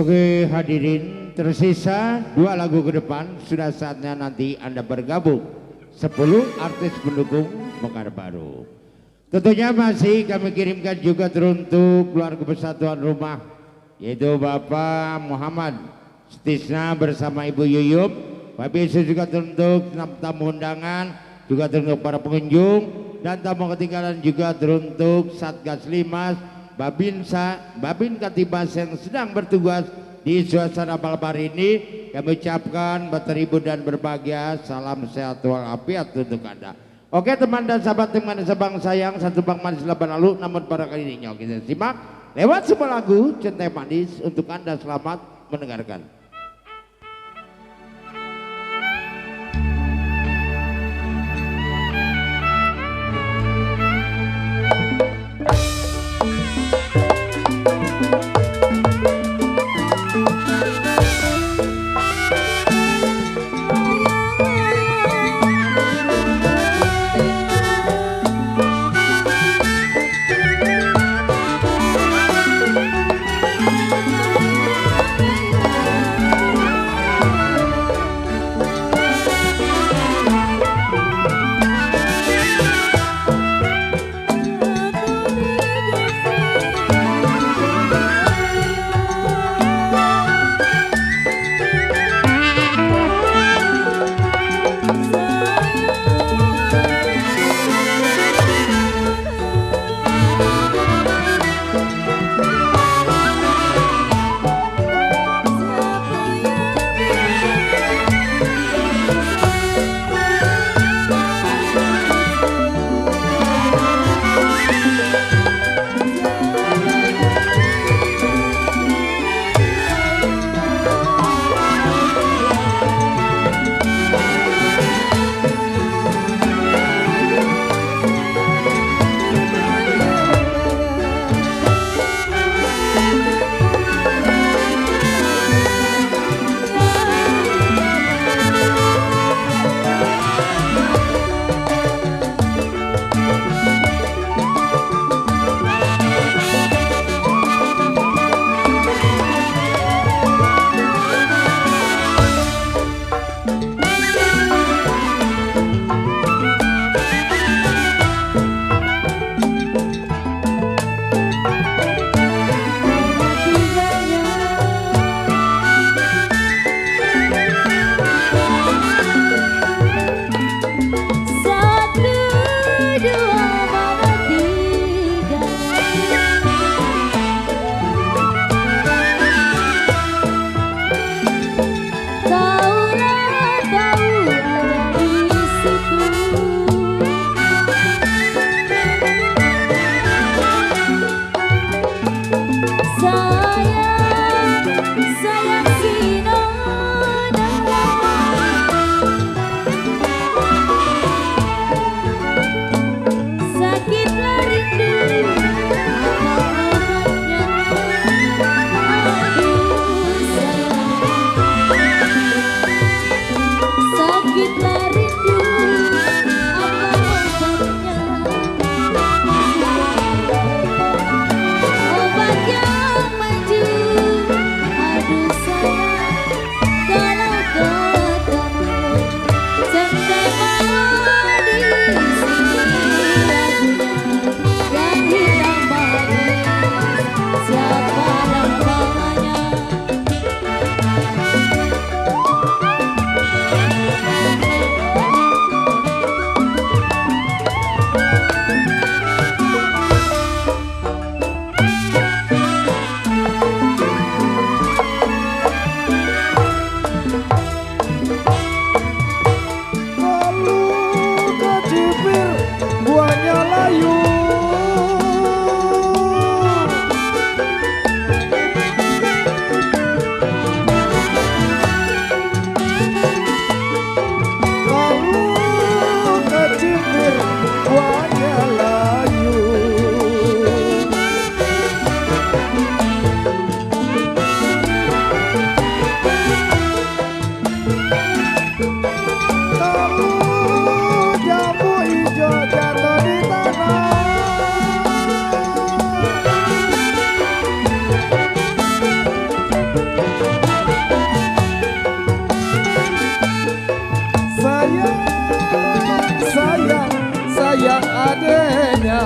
[SPEAKER 1] Oke hadirin, tersisa 2 lagu ke depan. Sudah saatnya nanti Anda bergabung 10 artis pendukung Mekar Baru. Tentunya masih kami kirimkan juga teruntuk keluarga persatuan rumah, yaitu Bapak Muhammad Stisna bersama Ibu Yuyup. Tapi itu juga teruntuk tamu undangan, juga teruntuk para pengunjung, dan tamu ketinggalan juga teruntuk Satgas Limas Babin Katibas yang sedang bertugas di suasana malam hari ini. Kami ucapkan berteribu dan berbahagia, salam sehat walafiat untuk Anda. Oke teman dan sahabat teman sebang sayang, satu bang manis laban lalu, namun pada kali ini kita simak lewat sebuah lagu Cinta Manis untuk Anda. Selamat mendengarkan.
[SPEAKER 3] adanya.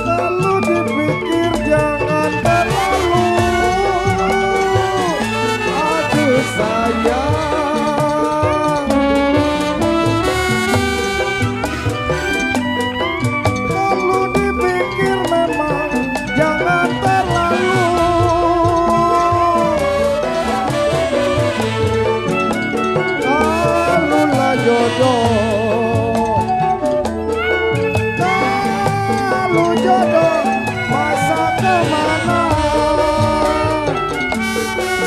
[SPEAKER 3] Kalau dipikir jangan terlalu, aduh sayang. Kalau dipikir memang jangan terlalu, kalulah jodoh, kalau jodoh masa kemana,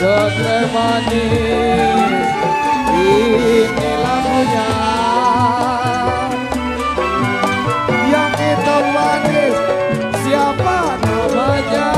[SPEAKER 3] setre manis ini lagunya, yang itu manis siapa namanya.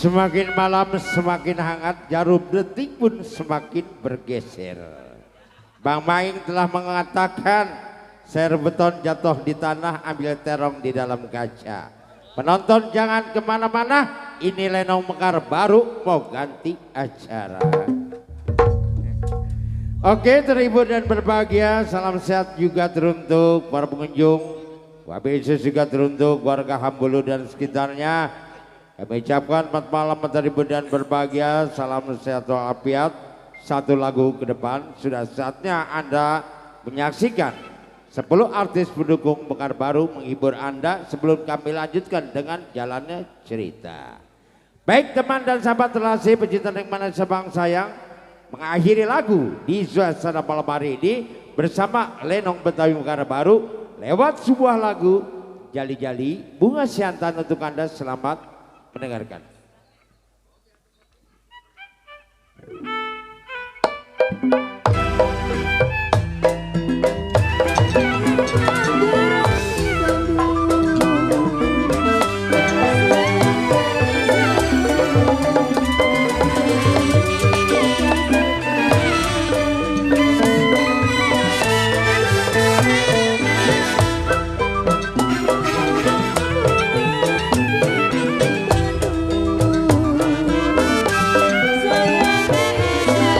[SPEAKER 1] Semakin malam semakin hangat, jarum detik pun semakin bergeser. Bang Maing telah mengatakan, ser beton jatuh di tanah, ambil terong di dalam kaca. Penonton jangan kemana-mana, ini Lenong Mekar baru mau ganti acara. Oke, terhibur dan berbahagia, salam sehat juga teruntuk para pengunjung. Wabil juga teruntuk warga Hambulu dan sekitarnya. Kami ucapkan selamat malam, terhibur dan berbahagia, salam sehat walafiat. Satu lagu ke depan, sudah saatnya Anda menyaksikan 10 artis pendukung Mekar Baru menghibur Anda sebelum kami lanjutkan dengan jalannya cerita. Baik teman dan sahabat terasih pecinta nikmat sebang sayang, mengakhiri lagu di suasana malam hari ini bersama Lenong Betawi Mekar Baru lewat sebuah lagu Jali-Jali Bunga Siantan untuk Anda. Selamat mendengarkan.
[SPEAKER 4] Sayang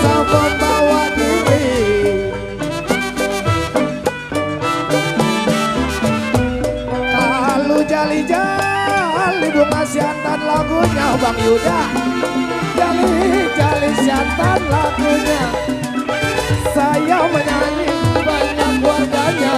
[SPEAKER 3] bisa membawa diri. Kalau jali-jali bunga siantan lagunya Bang Yuda. Jali-jali siantan lagunya. Saya menyanyi banyak warganya.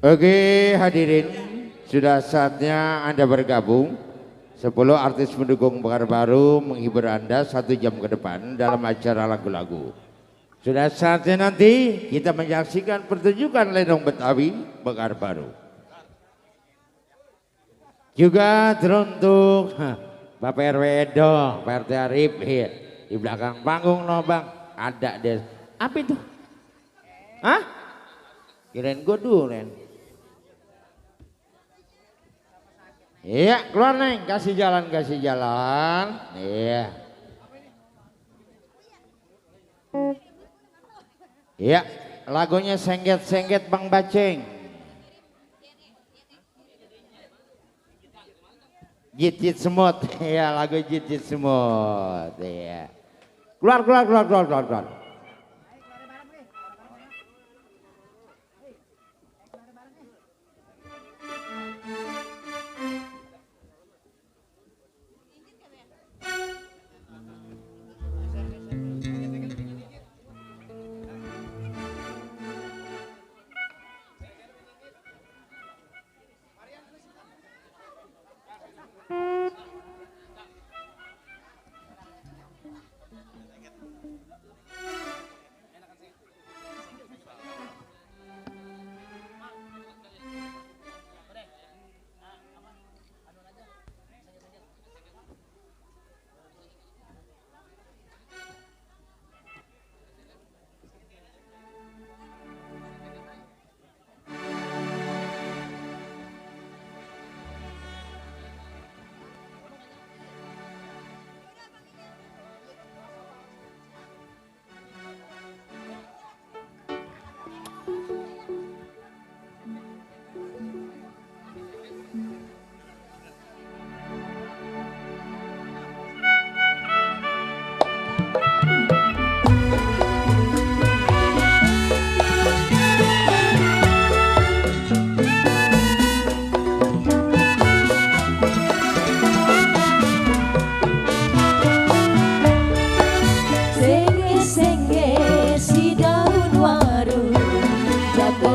[SPEAKER 1] Oke hadirin, sudah saatnya Anda bergabung. 10 artis mendukung Bekar Baru menghibur Anda 1 jam ke depan dalam acara lagu-lagu. Sudah saatnya nanti kita menyaksikan pertunjukan Lenong Betawi Bekar Baru. Juga teruntuk Bapak RW Edo, Pak RT Arif, di belakang panggung loh bang, ada deh. Apa itu? Hah? Kirain gue duren. Iya, keluar Neng, kasih jalan, kasih jalan. Iya. Iya, lagunya Sengget-Sengget Bang Baceng. Jit-jit semut, ya lagu jit-jit semut. Iya. Keluar, keluar, keluar, keluar, keluar, keluar.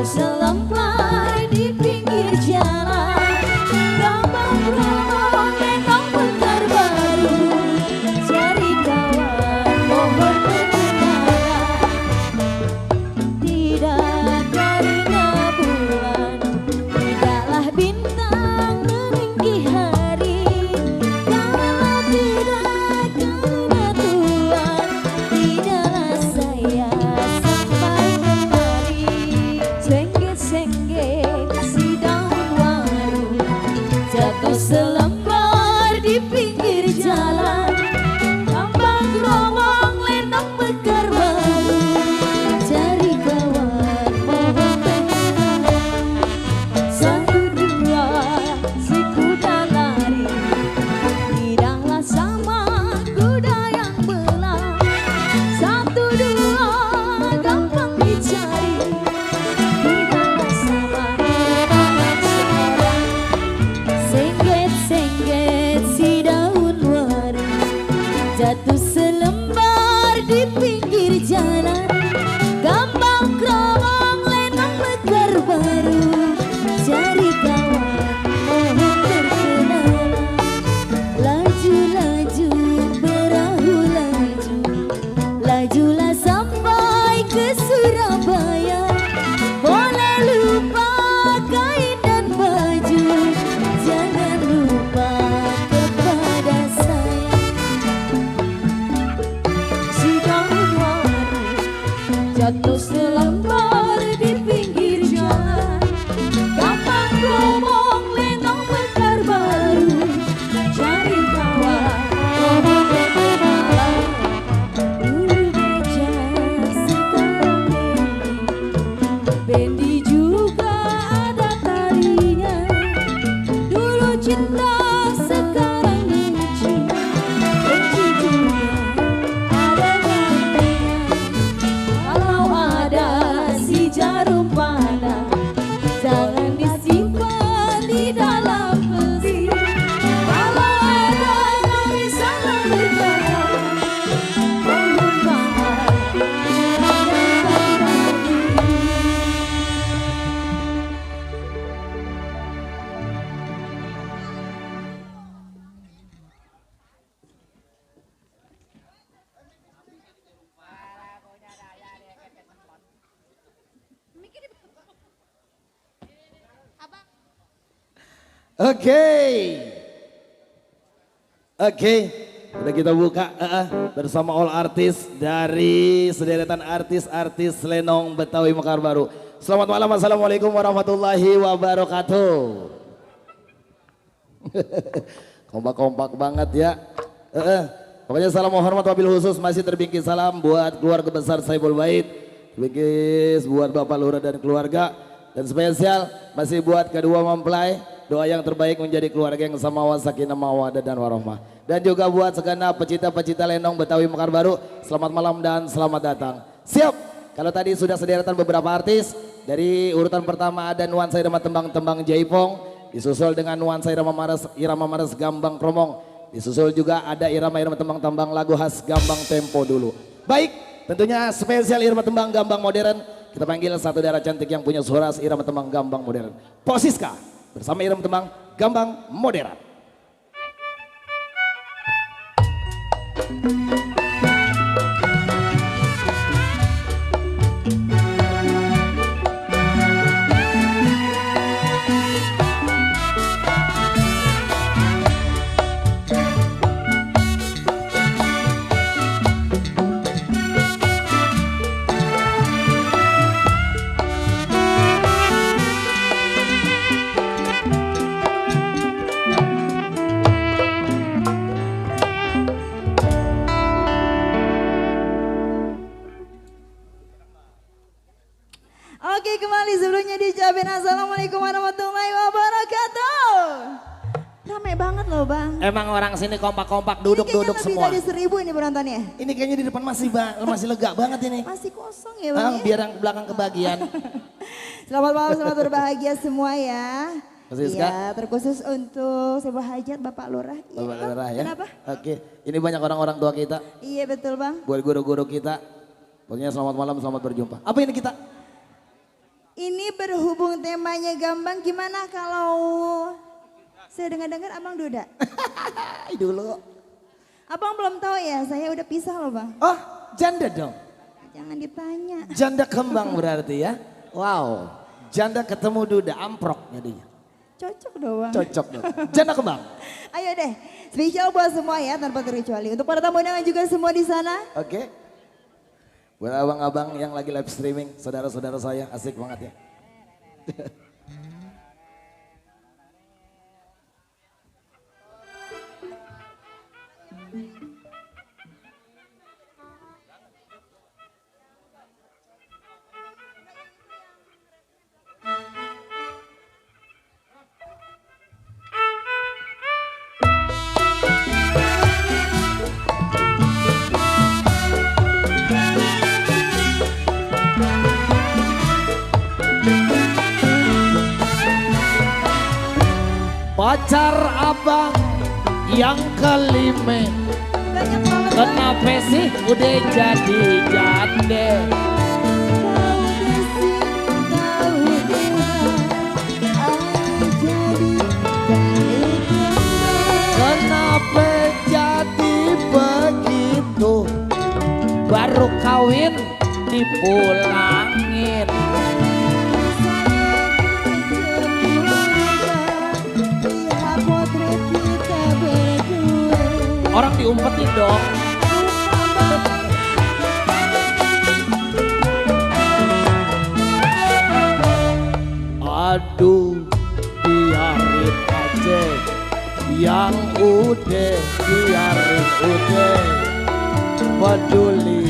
[SPEAKER 4] jatuh selempar di pinggir jalan, gampang beromong gendong bentar baru, cari kawan mohon perkenalan. Tidak karena bulan, tidaklah bintang meninggi hari, kalau tidak karena Tuhan, tidaklah saya sampai kemari. Senggit-senggit si daun waru, jatuh selembar di pinggir jalan, gampang geromong lenong mekar baru, cari kawan mohon perkenalan. Satu dua si kuda lari, tidaklah sama kuda yang belah. Satu dua gampang dicari, tidaklah sama orang seorang. Sengget-sengget si daun waru, jatuh selembar di pinggir jalan, gampang keromong lenong mekar baru, cari kawan mohon perkenalan. Laju-laju perahu laju, lajulah sampai ke Surabaya. Boleh lupa kain dan baju, jangan lupa kepada saya. Si daun waru, jatuh selembar di pinggir jalan, gampang ngomong lenong mekar baru, cari kawan mohon perkenalan. Dulu beja sekarang bendi juga ada tarinya. Dulu cinta sekarang benci, benci juga ada gantinya. Kalau ada si jarum panah, jangan disimpan di dalam peti. Kalau ada kami salah berkata, mohon maaf jangan lagi.
[SPEAKER 3] Oke, udah kita buka bersama all artis dari sederetan artis-artis Lenong Betawi Mekar Baru. Selamat malam, assalamualaikum warahmatullahi wabarakatuh. Kompak-kompak banget ya. Pokoknya salam hormat wabil khusus masih terbingkis salam buat keluarga besar Saiful Bait, terbingkis buat Bapak Lurah dan keluarga, dan spesial masih buat kedua mempelai. Doa yang terbaik menjadi keluarga yang sama sakinah mawaddah dan warahmah. Dan juga buat segenap pecinta-pecinta Lenong Betawi Mekar Baru, selamat malam dan selamat datang. Siap. Kalau tadi sudah sederetan beberapa artis, dari urutan pertama ada nuansa irama tembang-tembang Jaipong, disusul dengan nuansa irama maras Gambang Kromong, disusul juga ada irama-irama tembang-tembang lagu khas Gambang Tempo dulu. Baik, tentunya spesial irama tembang Gambang modern, kita panggil satu daerah cantik yang punya suara irama tembang Gambang modern, Posiska bersama irama tembang Gambang modern.
[SPEAKER 4] Oke, kembali sebelumnya diucapin assalamualaikum warahmatullahi wabarakatuh. Rame banget loh bang.
[SPEAKER 3] Emang orang sini kompak-kompak duduk-duduk semua.
[SPEAKER 4] Ini kayaknya lebih tadi 1.000 ini penontonnya.
[SPEAKER 3] Ini kayaknya di depan masih lega banget ini.
[SPEAKER 4] Masih kosong ya bang.
[SPEAKER 3] Biar yang belakang kebagian.
[SPEAKER 4] Selamat malam, selamat berbahagia semua ya.
[SPEAKER 3] Siska?
[SPEAKER 4] Iya, terkhusus untuk sebuah hajat Bapak Lurah.
[SPEAKER 3] Bapak
[SPEAKER 4] Iya,
[SPEAKER 3] Lurah ya.
[SPEAKER 4] Kenapa?
[SPEAKER 3] Oke, ini banyak orang-orang tua kita.
[SPEAKER 4] Iya betul bang.
[SPEAKER 3] Buat guru-guru kita. Pokoknya selamat malam, selamat berjumpa. Apa ini kita?
[SPEAKER 4] Ini berhubung temanya gambang, gimana kalau saya dengar-dengar abang duda?
[SPEAKER 3] Dulu.
[SPEAKER 4] Abang belum tahu ya, saya udah pisah loh bang.
[SPEAKER 3] Oh, janda dong.
[SPEAKER 4] Jangan ditanya.
[SPEAKER 3] Janda kembang berarti ya. Wow. Janda ketemu duda, amprok jadinya.
[SPEAKER 4] Cocok doang.
[SPEAKER 3] Cocok dong. Janda kembang.
[SPEAKER 4] Ayo deh, spesial buat semua ya tanpa terkecuali. Untuk para tamu undangan juga semua di sana.
[SPEAKER 3] Oke. Buat abang-abang yang lagi live streaming, saudara-saudara saya, asik banget ya. Pacar abang yang kelima,
[SPEAKER 4] Banyak banget.
[SPEAKER 3] kenapa sih udah jadi jande? Kenapa jadi begitu? Baru kawin dipulangin. Orang diumpetin dong. Aduh, biarin aja. Yang udah, biarin udah. Peduli.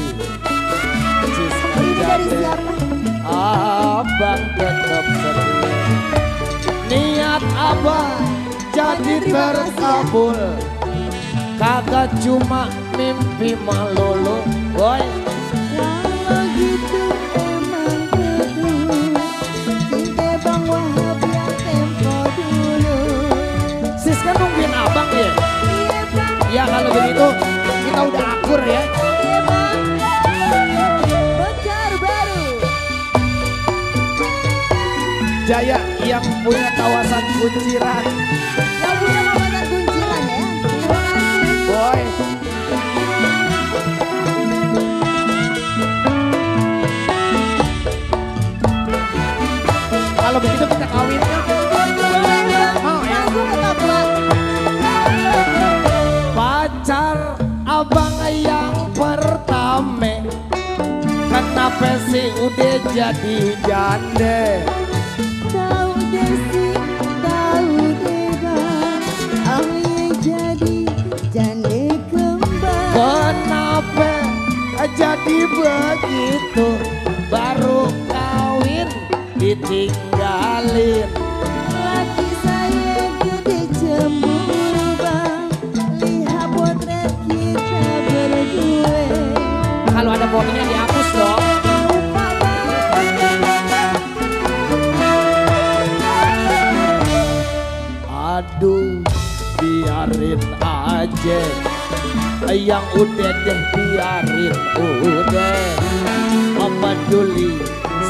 [SPEAKER 4] Ini dari siapa?
[SPEAKER 3] Abang tetap setia. Niat abang jadi terkabul. Kagak cuma mimpi melulu, boy.
[SPEAKER 4] Kalau gitu emang betul. Cinta bang Wahab yang tempo dulu.
[SPEAKER 3] Siska nungguin abang ya?
[SPEAKER 4] Iya bang.
[SPEAKER 3] Ya kalau begitu kita udah akur ya.
[SPEAKER 4] Iya bang. Pacar baru.
[SPEAKER 3] Jaya yang punya kawasan kunciran,
[SPEAKER 4] Yang punya kawasan kunciran ya. Terima kasih.
[SPEAKER 3] boy. Kalau begitu kita kawinnya. Mau ya?
[SPEAKER 4] Langsung tetap bang.
[SPEAKER 3] Pacar abang yang pertama, kenapa sih udah jadi jande?
[SPEAKER 4] Tahu deh sih, tahu deh bang. Yang jadi jande kembang.
[SPEAKER 3] Kenapa jadi begitu? Baru kawin ditinggalin.
[SPEAKER 4] Laki saya gede cemburu bang. Lihat potret kita berdua.
[SPEAKER 3] Kalau ada fotonya dihapus dong.
[SPEAKER 4] Lupa bang.
[SPEAKER 3] Aduh, biarin aja. Yang udah deh biarin udah. Apa peduli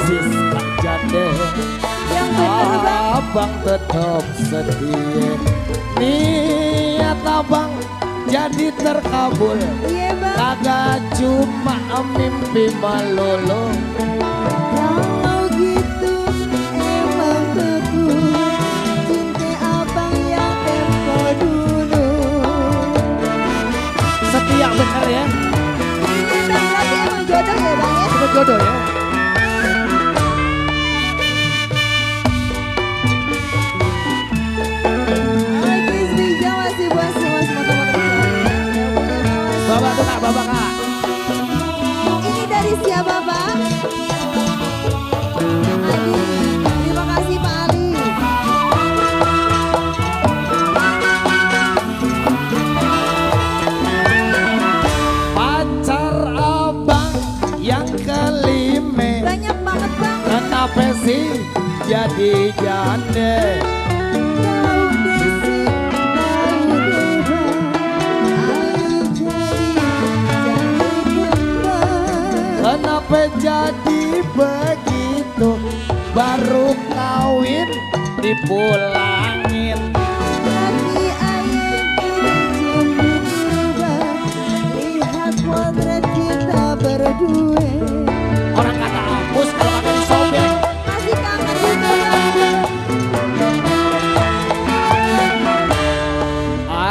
[SPEAKER 3] Siska jande.
[SPEAKER 4] Yang bener bang.
[SPEAKER 3] Abang tetap setia. Niat abang jadi terkabul.
[SPEAKER 4] Iya bang.
[SPEAKER 3] Kagak cuma mimpi melulu.
[SPEAKER 4] Kalau gitu emang betul. Cinta abang yang tempo dulu.
[SPEAKER 3] Setia bener ya.
[SPEAKER 4] Iya bang, berarti emang jodoh ya bang ya.
[SPEAKER 3] Kita jodoh ya.
[SPEAKER 4] Lagi spesial masih buat semua teman-teman.
[SPEAKER 3] Bapak tuh kak, bapak kak.
[SPEAKER 4] Ini dari siapa bang? Ali. Terima kasih Pak Ali.
[SPEAKER 3] Pacar abang yang kelima,
[SPEAKER 4] Banyak banget bang.
[SPEAKER 3] kenapa sih jadi jande?
[SPEAKER 4] Tahu deh sih, tahu deh bang. Ayo jadi jande kembang.
[SPEAKER 3] Kenapa jadi begitu? baru kawin dipulangin.
[SPEAKER 4] Tapi ayah cemburu, lihat potret kita berdua.
[SPEAKER 3] Orang kata hapus kalau kagak disobek.
[SPEAKER 4] Masih kangen juga Bang.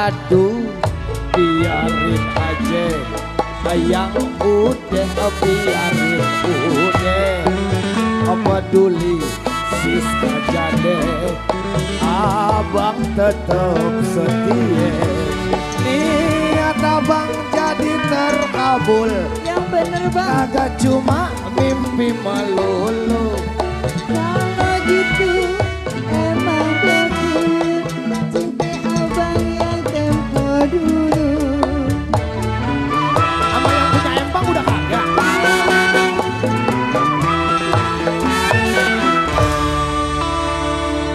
[SPEAKER 3] Aduh, biarin aja, sayang udah biarin udah. Apa peduli Siska jade, abang tetap setia. Niat abang jadi terkabul,
[SPEAKER 4] Yang bener Bang.
[SPEAKER 3] kagak cuma mimpi melulu.
[SPEAKER 4] Kalau gitu emang betul cinta abang yang tempo dulu.
[SPEAKER 3] Sama yang punya empang udah kagak.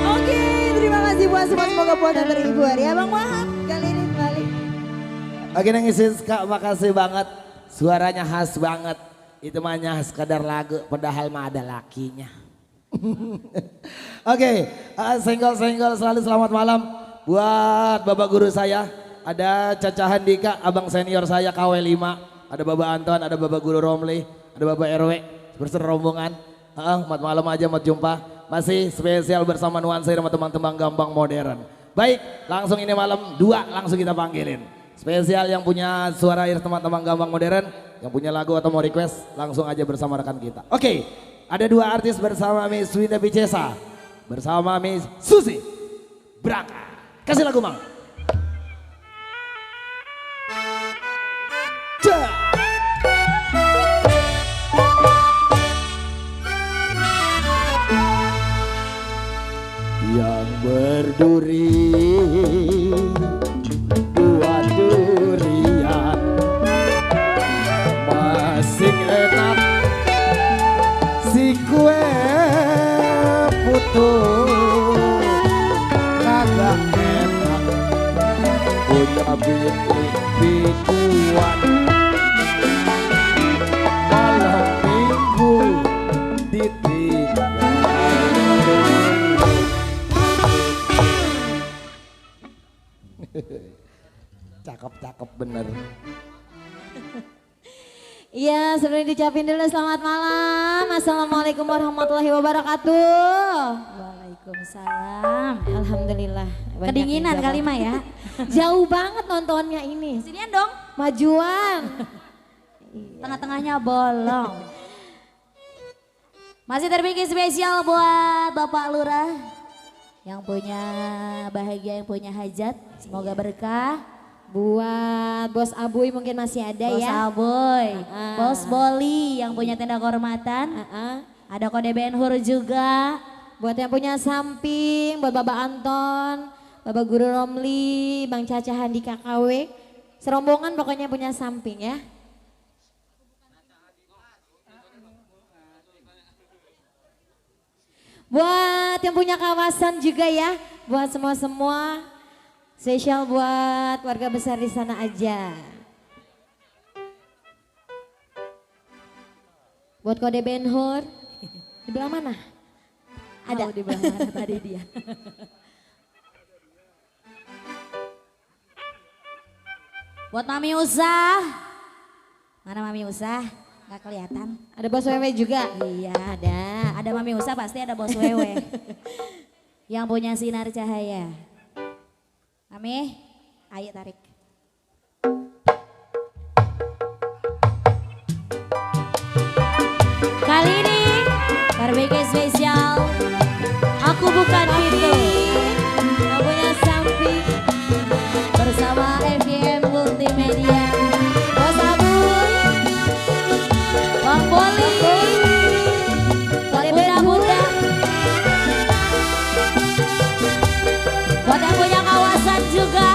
[SPEAKER 4] Oke, terima kasih buat semua, semoga puasa terhibur ya Bang Wahab kali ini balik.
[SPEAKER 3] Oke neng Siska, makasih banget. Suaranya khas banget. Itu mah sekadar lagu, padahal mah ada lakinya. Oke, senggol-senggol selalu selamat malam buat Bapak Guru saya. Ada Caca Handika, abang senior saya KW5. Ada Bapak Anton, ada Bapak Guru Romli, ada Bapak RW berserombongan. Mat malam aja mau jumpa. Masih spesial bersama nuansa sama teman-teman gambang modern. Baik, langsung ini malam 2 langsung kita panggilin. Spesial yang punya suara air teman-teman gambang modern, yang punya lagu atau mau request langsung aja bersama rekan kita. Oke, ada 2 artis bersama Miss Winda Picesa, bersama Miss Susi Braka. Kasih lagu Mang. Dah. Yang berduri buat durian masing enak si kue putus kagak enak punya bituan malam minggu ditinggal. Cakep-cakep bener.
[SPEAKER 4] Iya, sebelum diucapin dulu selamat malam. Assalamualaikum warahmatullahi wabarakatuh. Waalaikumsalam. Alhamdulillah. Banyak
[SPEAKER 2] Kedinginan
[SPEAKER 4] yang
[SPEAKER 2] kali
[SPEAKER 4] jawab.
[SPEAKER 2] mah ya.
[SPEAKER 4] Jauh banget nontonnya ini.
[SPEAKER 2] Sinian dong.
[SPEAKER 4] Majuan.
[SPEAKER 2] Tengah-tengahnya bolong. Masih terbikin spesial buat Bapak Lurah yang punya bahagia, yang punya hajat. Semoga berkah.
[SPEAKER 4] Buat Bos Abuy mungkin masih ada
[SPEAKER 2] Bos
[SPEAKER 4] ya.
[SPEAKER 2] Aboy, Bos Boli yang punya tenda kehormatan. Ada kode Ben-Hur juga.
[SPEAKER 4] Buat yang punya samping, buat Bapak Anton, Bapak Guru Romli, Bang Caca Handika KW. Serombongan pokoknya punya samping ya. Buat yang punya kawasan juga ya, buat semua-semua. Spesial buat warga besar di sana aja. Buat kode Ben-Hur. Di belah mana? Ada.
[SPEAKER 2] Di belah mana tadi dia. Buat Mami Usah. Mana Mami Usah? Gak kelihatan.
[SPEAKER 4] Ada Bos Wewe juga.
[SPEAKER 2] Iya ada. Ada Mami Usah pasti ada Bos Wewe. Yang punya sinar cahaya. Mami, ayo tarik. Kali ini barbecue spesial. Aku bukan itu.
[SPEAKER 4] Yang punya samping.
[SPEAKER 2] Bersama FYM Multimedia. Bos Abuy, Bang Boli, buat muda-muda, buat yang punya kawasan juga.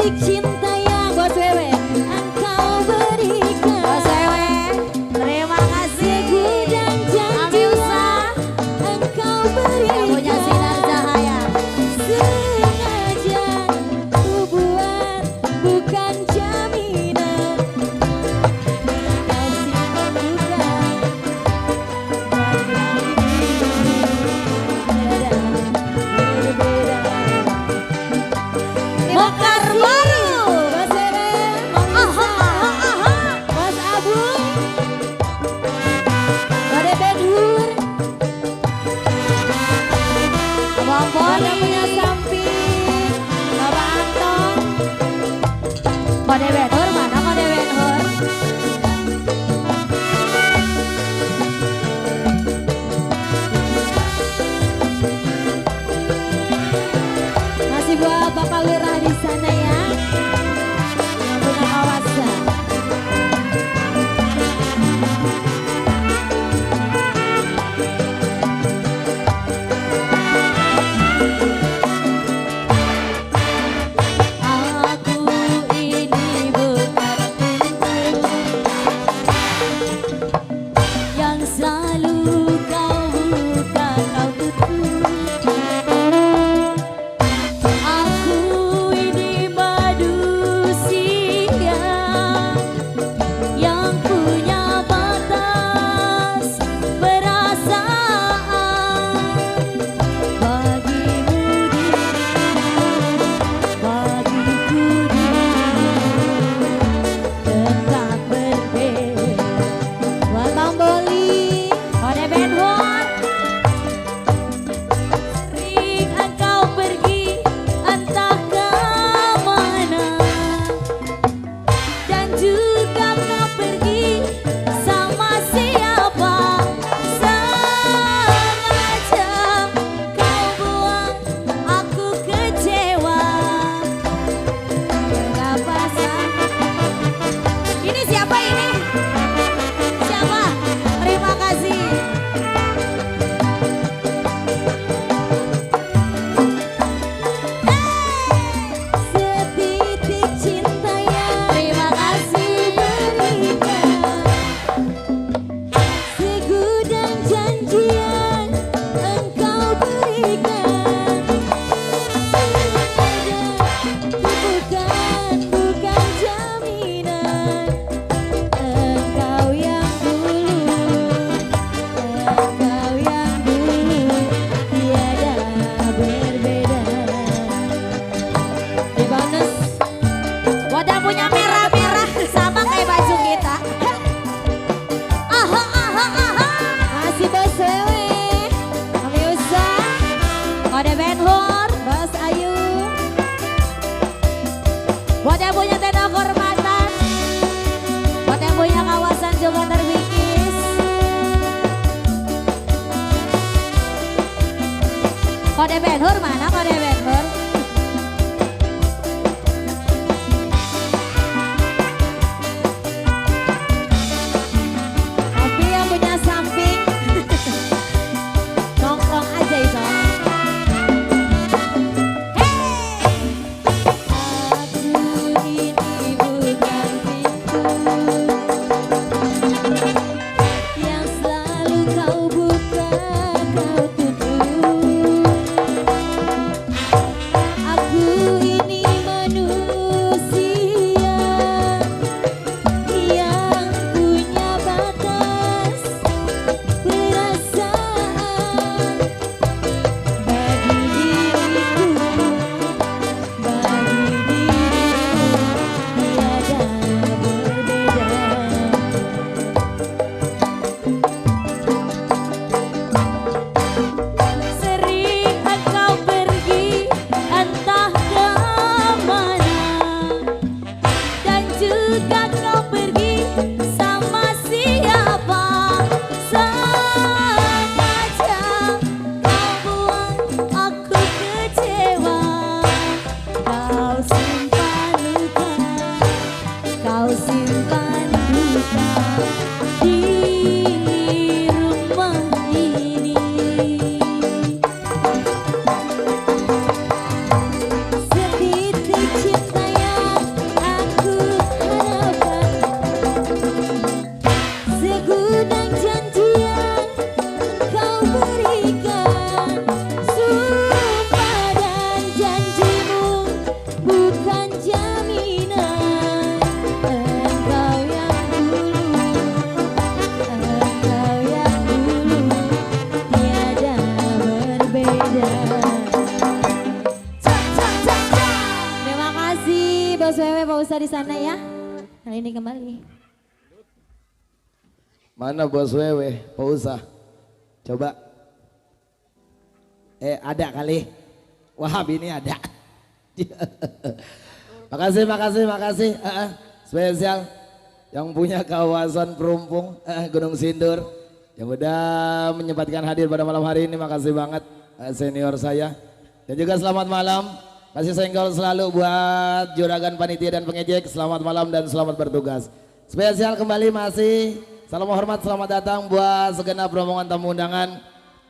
[SPEAKER 4] Setitik cinta yang Bos Wewe engkau berikan.
[SPEAKER 2] Bos Wewe, terima kasih.
[SPEAKER 4] Segudang janji engkau berikan.
[SPEAKER 2] Yang punya sinar cahaya.
[SPEAKER 4] Sengaja ku buat bukan jaminan. Kasih bukan berbeda.
[SPEAKER 2] Mekar baru.
[SPEAKER 4] Bos Wewe, Bos Abu, Bade Benhur,
[SPEAKER 2] Bang
[SPEAKER 4] Bade
[SPEAKER 2] Poli.
[SPEAKER 4] punya samping, Bapak Anton,
[SPEAKER 2] Kode Benhur mana kode Benhur?
[SPEAKER 4] masih buat Bapak Lurah di sana ya, yang punya kawasan.
[SPEAKER 2] Aku ini bukan pintu yang selalu kau buka kau tutup. Aku ini manusia yang punya batas perasaan. Bagimu dirimu, bagiku dirimu tetap berbeda.
[SPEAKER 4] Buat Bang Boli,
[SPEAKER 2] Kode Benhur, sering engkau pergi entah kemana, dan juga kau pergi sama siapa. Sengaja kau buat aku kecewa. Kenapa ini siapa ini? Siapa? Terima kasih.
[SPEAKER 4] setitik cinta yang
[SPEAKER 2] Terima kasih.
[SPEAKER 4] berikan. Segudang janji yang engkau berikan. Sengaja bukan jaminan. Engkau yang dulu tiada berbeda. Di bonus
[SPEAKER 2] Wadah punya merah-merah sama kayak baju kita. Aha, aha, aha.
[SPEAKER 4] masih Bos Wewe, Mami Usa,
[SPEAKER 2] Kode Benhur,
[SPEAKER 4] Bos Ayu,
[SPEAKER 2] wadah punya tenda kehormatan, wadah punya kawasan juga terbikis. Kode Benhur mana kode Benhur?
[SPEAKER 4] tapi yang punya samping nongkrong aja itu. Aku ini bukan pintu yang selalu kau buka kau tutup. Pak Usa di sana ya. Kali ini kembali.
[SPEAKER 3] Mana bos wewe, Pak Usa? Coba. Ada kali. Wahab ini ada. Makasih. Spesial yang punya kawasan Perumpung, Gunung Sindur. Yang udah menyempatkan hadir pada malam hari ini, makasih banget senior saya. Dan juga selamat malam, kasih senggol selalu buat juragan panitia dan pengejek. Selamat malam dan selamat bertugas. Spesial kembali masih salam hormat, selamat datang buat segenap rombongan tamu undangan.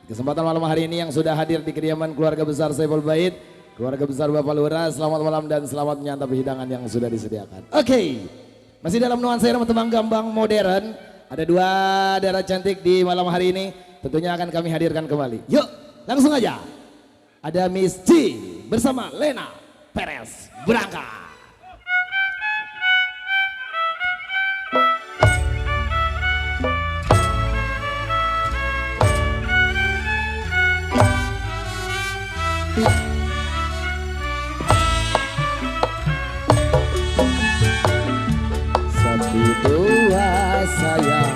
[SPEAKER 3] Kesempatan malam hari ini yang sudah hadir di kediaman keluarga besar Saiful Bait, keluarga besar Bapak Lurah, selamat malam dan selamat menyantap hidangan yang sudah disediakan. Oke, masih dalam nuansa irama tembang gambang modern. Ada dua daerah cantik di malam hari ini, tentunya akan kami hadirkan kembali. Yuk, langsung aja. Ada Miss G bersama Lena Perez berangkat. Satu dua sayang,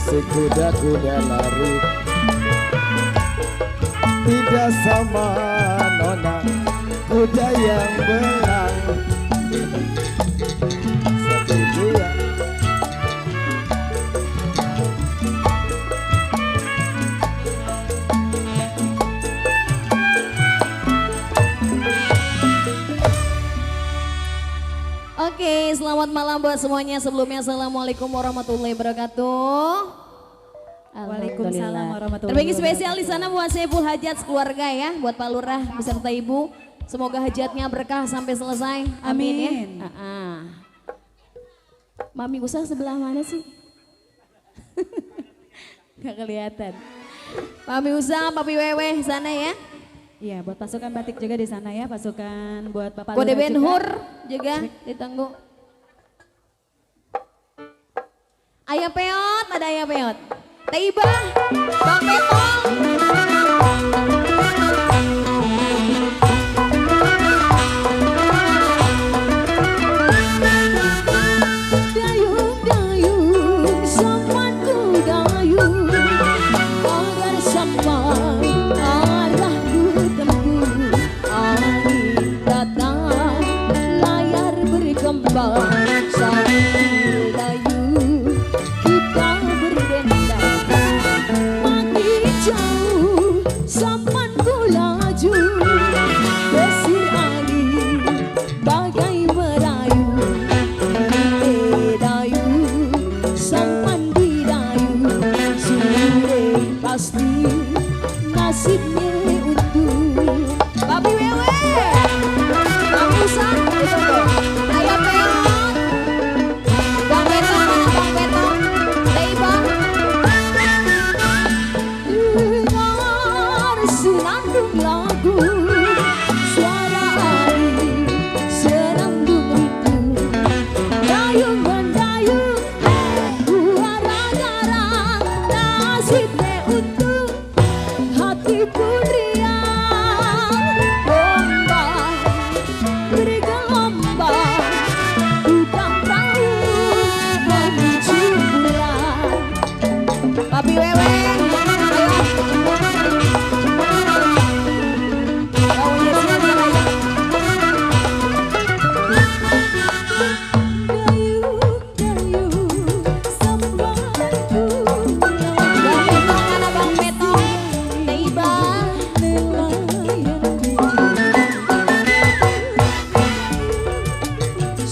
[SPEAKER 3] sekuda-kuda lari. Tidak sama nona, kuda yang belang. Satu dua.
[SPEAKER 2] Oke, selamat malam buat semuanya. Sebelumnya assalamualaikum warahmatullahi wabarakatuh.
[SPEAKER 4] Waalaikumsalam warahmatullahi
[SPEAKER 2] Terbagi spesial di sana buat Saiful Hajat keluarga ya, buat Pak Lurah beserta Ibu. Semoga hajatnya berkah sampai selesai. Amin ya. Mami Usa sebelah mana sih? Gak kelihatan. Mami Usa, Papi Wewe sana ya.
[SPEAKER 5] Iya, buat pasukan batik juga di sana ya, pasukan buat Bapak
[SPEAKER 2] Kode
[SPEAKER 5] Lurah
[SPEAKER 2] Ben
[SPEAKER 5] juga.
[SPEAKER 2] Hur juga ditunggu. Ayah Peot, ada Ayah Peot. Tiba, Bang Petong.
[SPEAKER 4] Dayung-dayung sampanku dayung, agar sampai arahku tempuh. Angin datang, layar berkembang, sambil dayung kita berdendang. Mati jauh sampanku laju, desir angin bagai merayu. Dayu sampan di dayu, sudah pasti nasibnya untung.
[SPEAKER 2] Papi Wewe, Bang Usa, Ayah Peot, Bang Petong, mana Bang Petong? Tiba.
[SPEAKER 4] Dengar senandung lagu, suara air senandung rindu. Dayung mendayung, suara garang, nasibnya untung, hati pun riang. Ombak bergelombang, bukan tahu menuju bulan.
[SPEAKER 2] Papi Wewe, ayo. Kau nyesel aja.
[SPEAKER 4] Dayung-dayung sampanku
[SPEAKER 2] Bang Petong, mana Bang Petong? Tiba.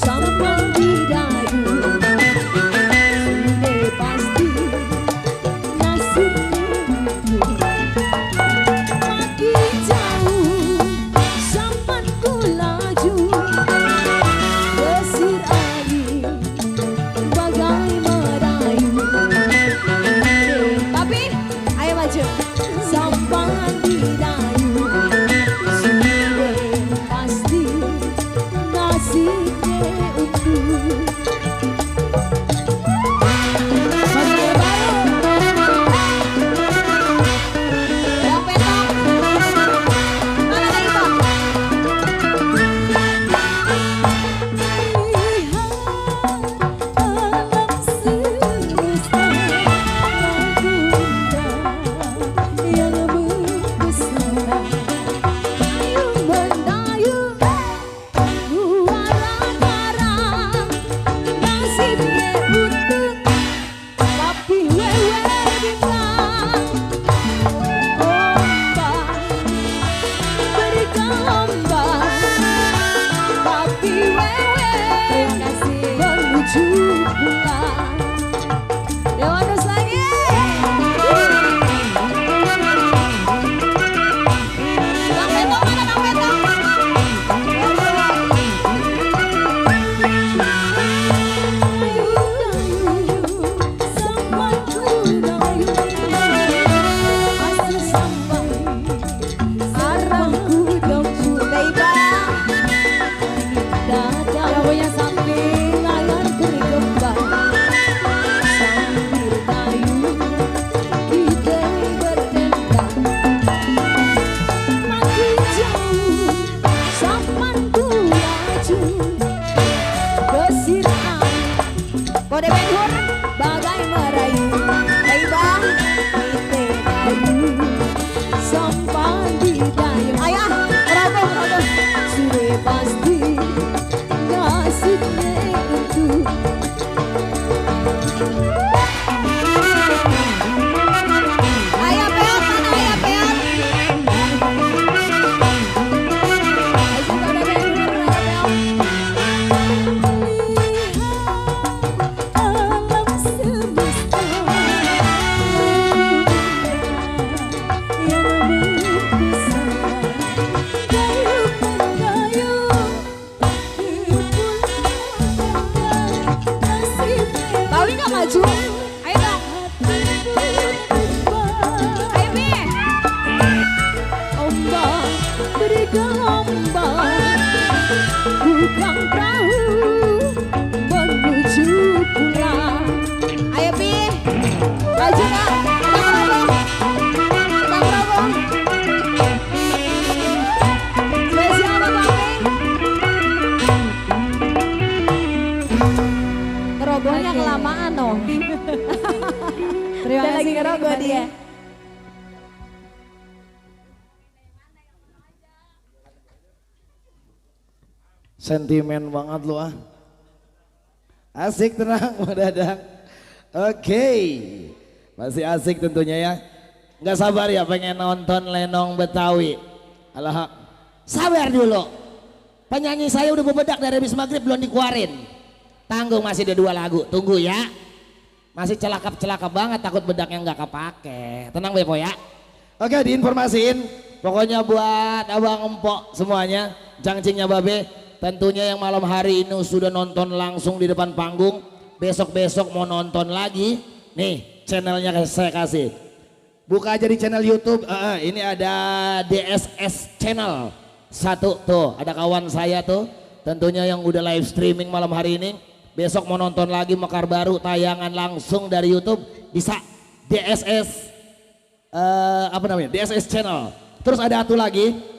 [SPEAKER 4] sampan di dayu, sudah pasti nasibnya
[SPEAKER 5] bergelombang, bukan perahu menuju pulang.
[SPEAKER 2] Ayo Pi, maju Kak, Bang Robo. Spesial Bang
[SPEAKER 4] Ngerogohnya kelamaan dong.
[SPEAKER 5] Terima
[SPEAKER 2] Udah lagi
[SPEAKER 5] kasih
[SPEAKER 2] ngerogoh
[SPEAKER 5] Mbak
[SPEAKER 2] dia.
[SPEAKER 3] Sentimen banget lu ah. Asik tenang Bang Dadang. Oke. Masih asik tentunya ya. Nggak sabar ya pengen nonton Lenong Betawi. Alah. Sabar dulu. Penyanyi saya udah bebedak dari habis maghrib belum dikeluarin. Tanggung masih ada 2 lagu. Tunggu ya. Masih celaka-celaka banget takut bedaknya nggak kepake. Tenang Bepo ya. Oke diinformasiin. Pokoknya buat abang empok semuanya. Jangcingnya babe. Tentunya yang malam hari ini sudah nonton langsung di depan panggung, besok-besok mau nonton lagi, nih channelnya saya kasih. Buka aja di channel YouTube, ini ada DSS channel. Satu tuh, ada kawan saya tuh, tentunya yang udah live streaming malam hari ini. Besok mau nonton lagi Mekar Baru tayangan langsung dari YouTube, bisa DSS, apa namanya, DSS channel. Terus ada satu lagi.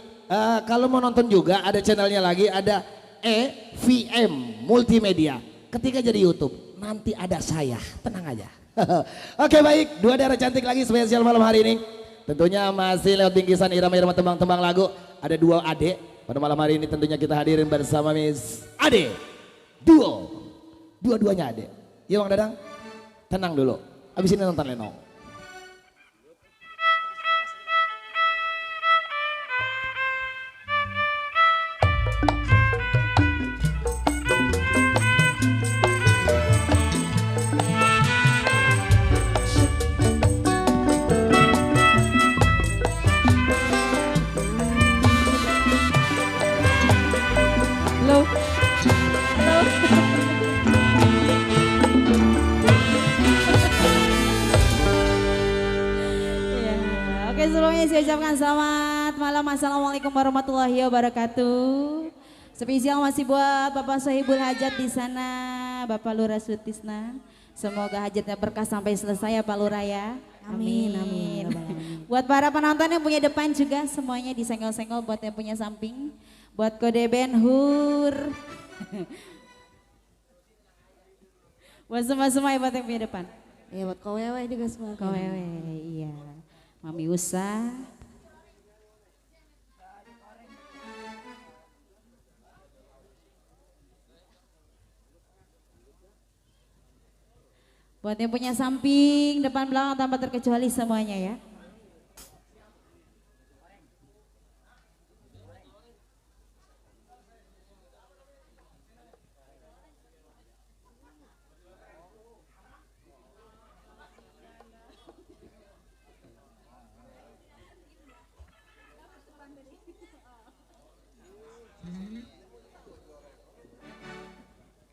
[SPEAKER 3] Kalau mau nonton juga ada channelnya lagi, ada EVM Multimedia. Ketika jadi YouTube nanti ada saya, tenang aja. Oke baik, 2 darah cantik lagi spesial malam hari ini. Tentunya masih lewat bingkisan irama-irama tembang-tembang lagu. Ada 2 Ade pada malam hari ini tentunya kita hadirin bersama Miss Ade Duo. Dua-duanya Ade. Ya Bang Dadang, tenang dulu. Abis ini nonton Lenong.
[SPEAKER 2] Oke sebelumnya saya ucapkan selamat malam. Assalamualaikum warahmatullahi wabarakatuh. Spesial masih buat Bapak Sohibul Hajat di sana, Bapak Lurah Sutisna. Semoga hajatnya berkah sampai selesai ya Pak Lurah ya. Amin, amin. Buat para penonton yang punya depan juga semuanya disenggol-senggol, buat yang punya samping. Buat kode Ben Hur. Buat semua-semua buat yang punya depan.
[SPEAKER 4] Ya buat kowewe juga semua.
[SPEAKER 2] Kowewe, iya. Mami Usa. Buat yang punya samping, depan belakang tanpa terkecuali semuanya ya.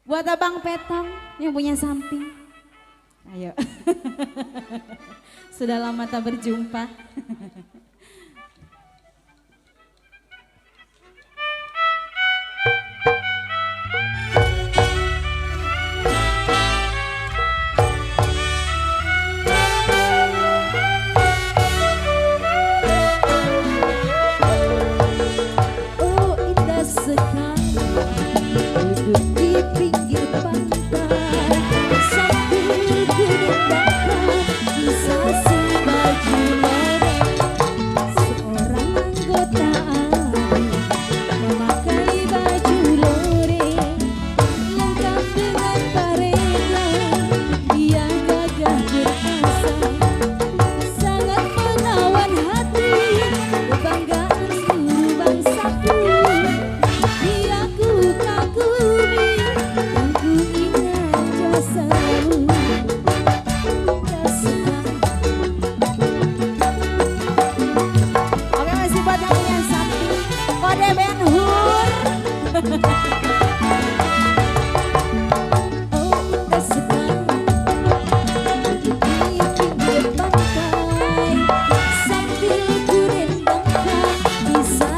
[SPEAKER 2] Buat Abang Petang yang punya samping. Ayo. Sudah lama tak berjumpa.
[SPEAKER 5] Oh indah sekali duduk di pinggir pantai sambil gunung bakar kisah sebaju loreng. Seorang anggota memakai baju loreng lengkap dengan barengan. Dia gagah perkasa, sangat menawan hati, kebanggaan seluruh bangsaku. Dia ku kagumi dan ku ingat jasamu.
[SPEAKER 2] Oke masih buat yang punya samping. Kode Ben Hur.
[SPEAKER 5] Oh indah sekali duduk di pinggir pantai sambil ku rendangkan kisah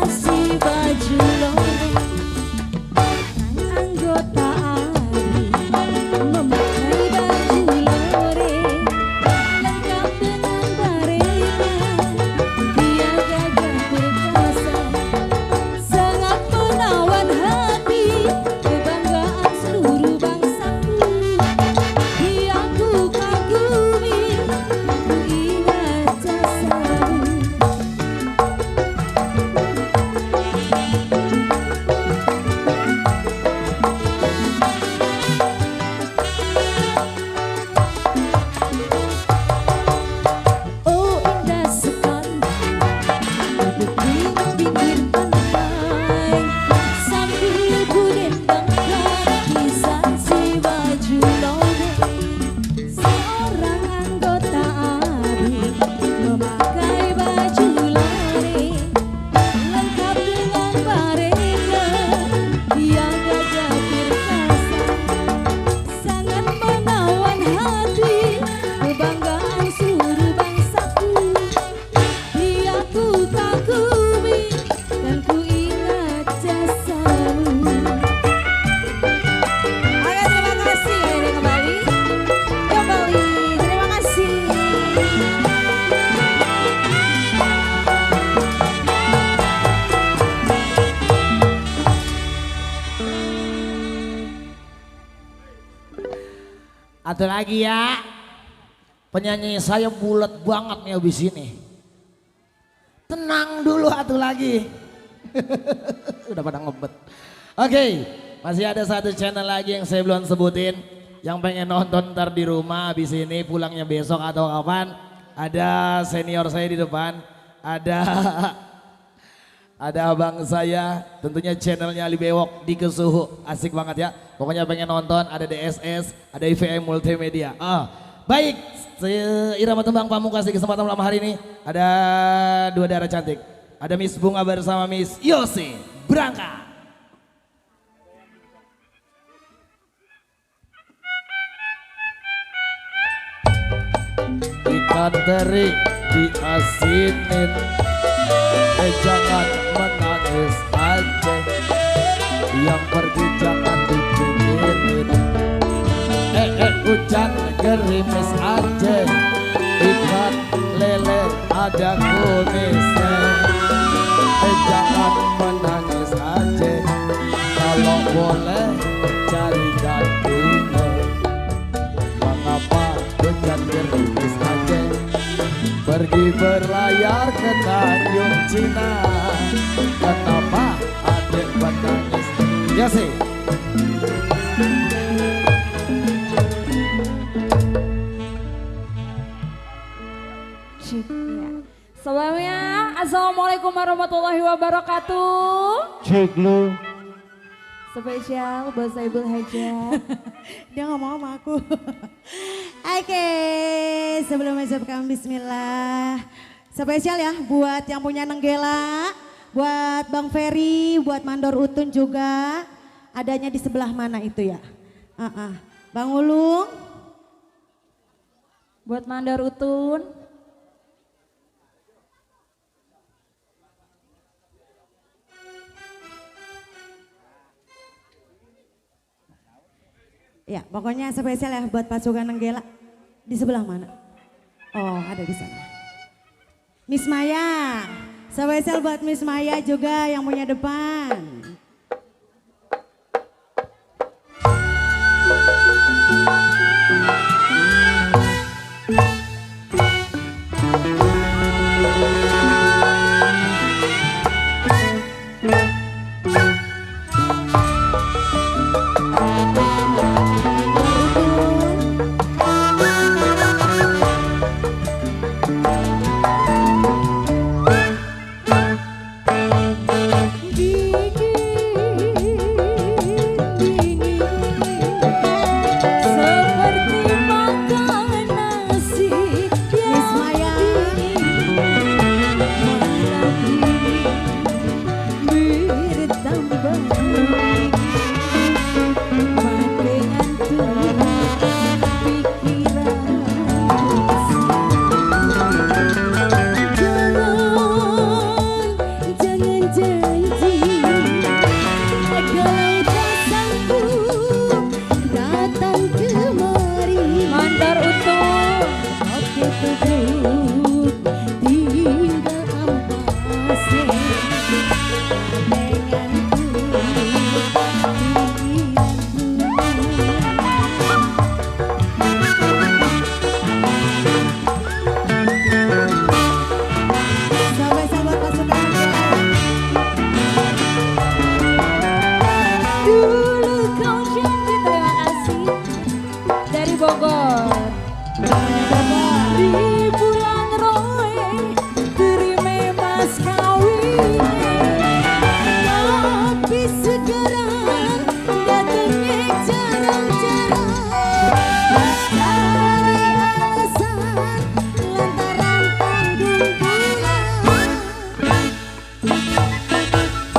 [SPEAKER 3] Satu lagi ya. Penyanyi saya bulat banget nih abis ini. Tenang dulu satu lagi. Udah pada ngebet. Oke, masih ada satu channel lagi yang saya belum sebutin. Yang pengen nonton ntar di rumah abis ini pulangnya besok atau kapan. Ada senior saya di depan. Ada abang saya, tentunya channelnya Ali Bewok di Kesuhu, asik banget ya. Pokoknya pengen nonton, ada DSS, ada IVM Multimedia. Baik, Irama Tembang Pamungkas di kesempatan malam hari ini ada dua darah cantik. Ada Miss Bunga bersama Miss Yosi. Berangkat. Ikan teri diasinin, jangan menangis aja, yang pergi jangan dipikirin. Hujan gerimis aja, ikan lele ada kumisnya. Jangan menangis aja, kalau boleh cari gantinya. Mengapa hujan gerimis aja, pergi berlayar ke Tanjung Cina. Kenapa adik menangis? Ya sih.
[SPEAKER 5] Sebelumnya, Assalamualaikum warahmatullahi wabarakatuh.
[SPEAKER 1] Cek lu.
[SPEAKER 5] Spesial buat Saibul Hajat.
[SPEAKER 2] Dia nggak mau sama aku. Oke, sebelum mengucapkan bismillah. Spesial ya buat yang punya Nenggela, buat Bang Ferry, buat Mandor Utun juga. Adanya di sebelah mana itu ya? Bang Ulung.
[SPEAKER 5] Buat Mandor Utun.
[SPEAKER 2] Ya, pokoknya spesial ya buat pasukan Nenggela. Di sebelah mana? Oh, ada di sana. Miss Maya. Spesial buat Miss Maya juga yang punya depan.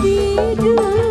[SPEAKER 4] Tidur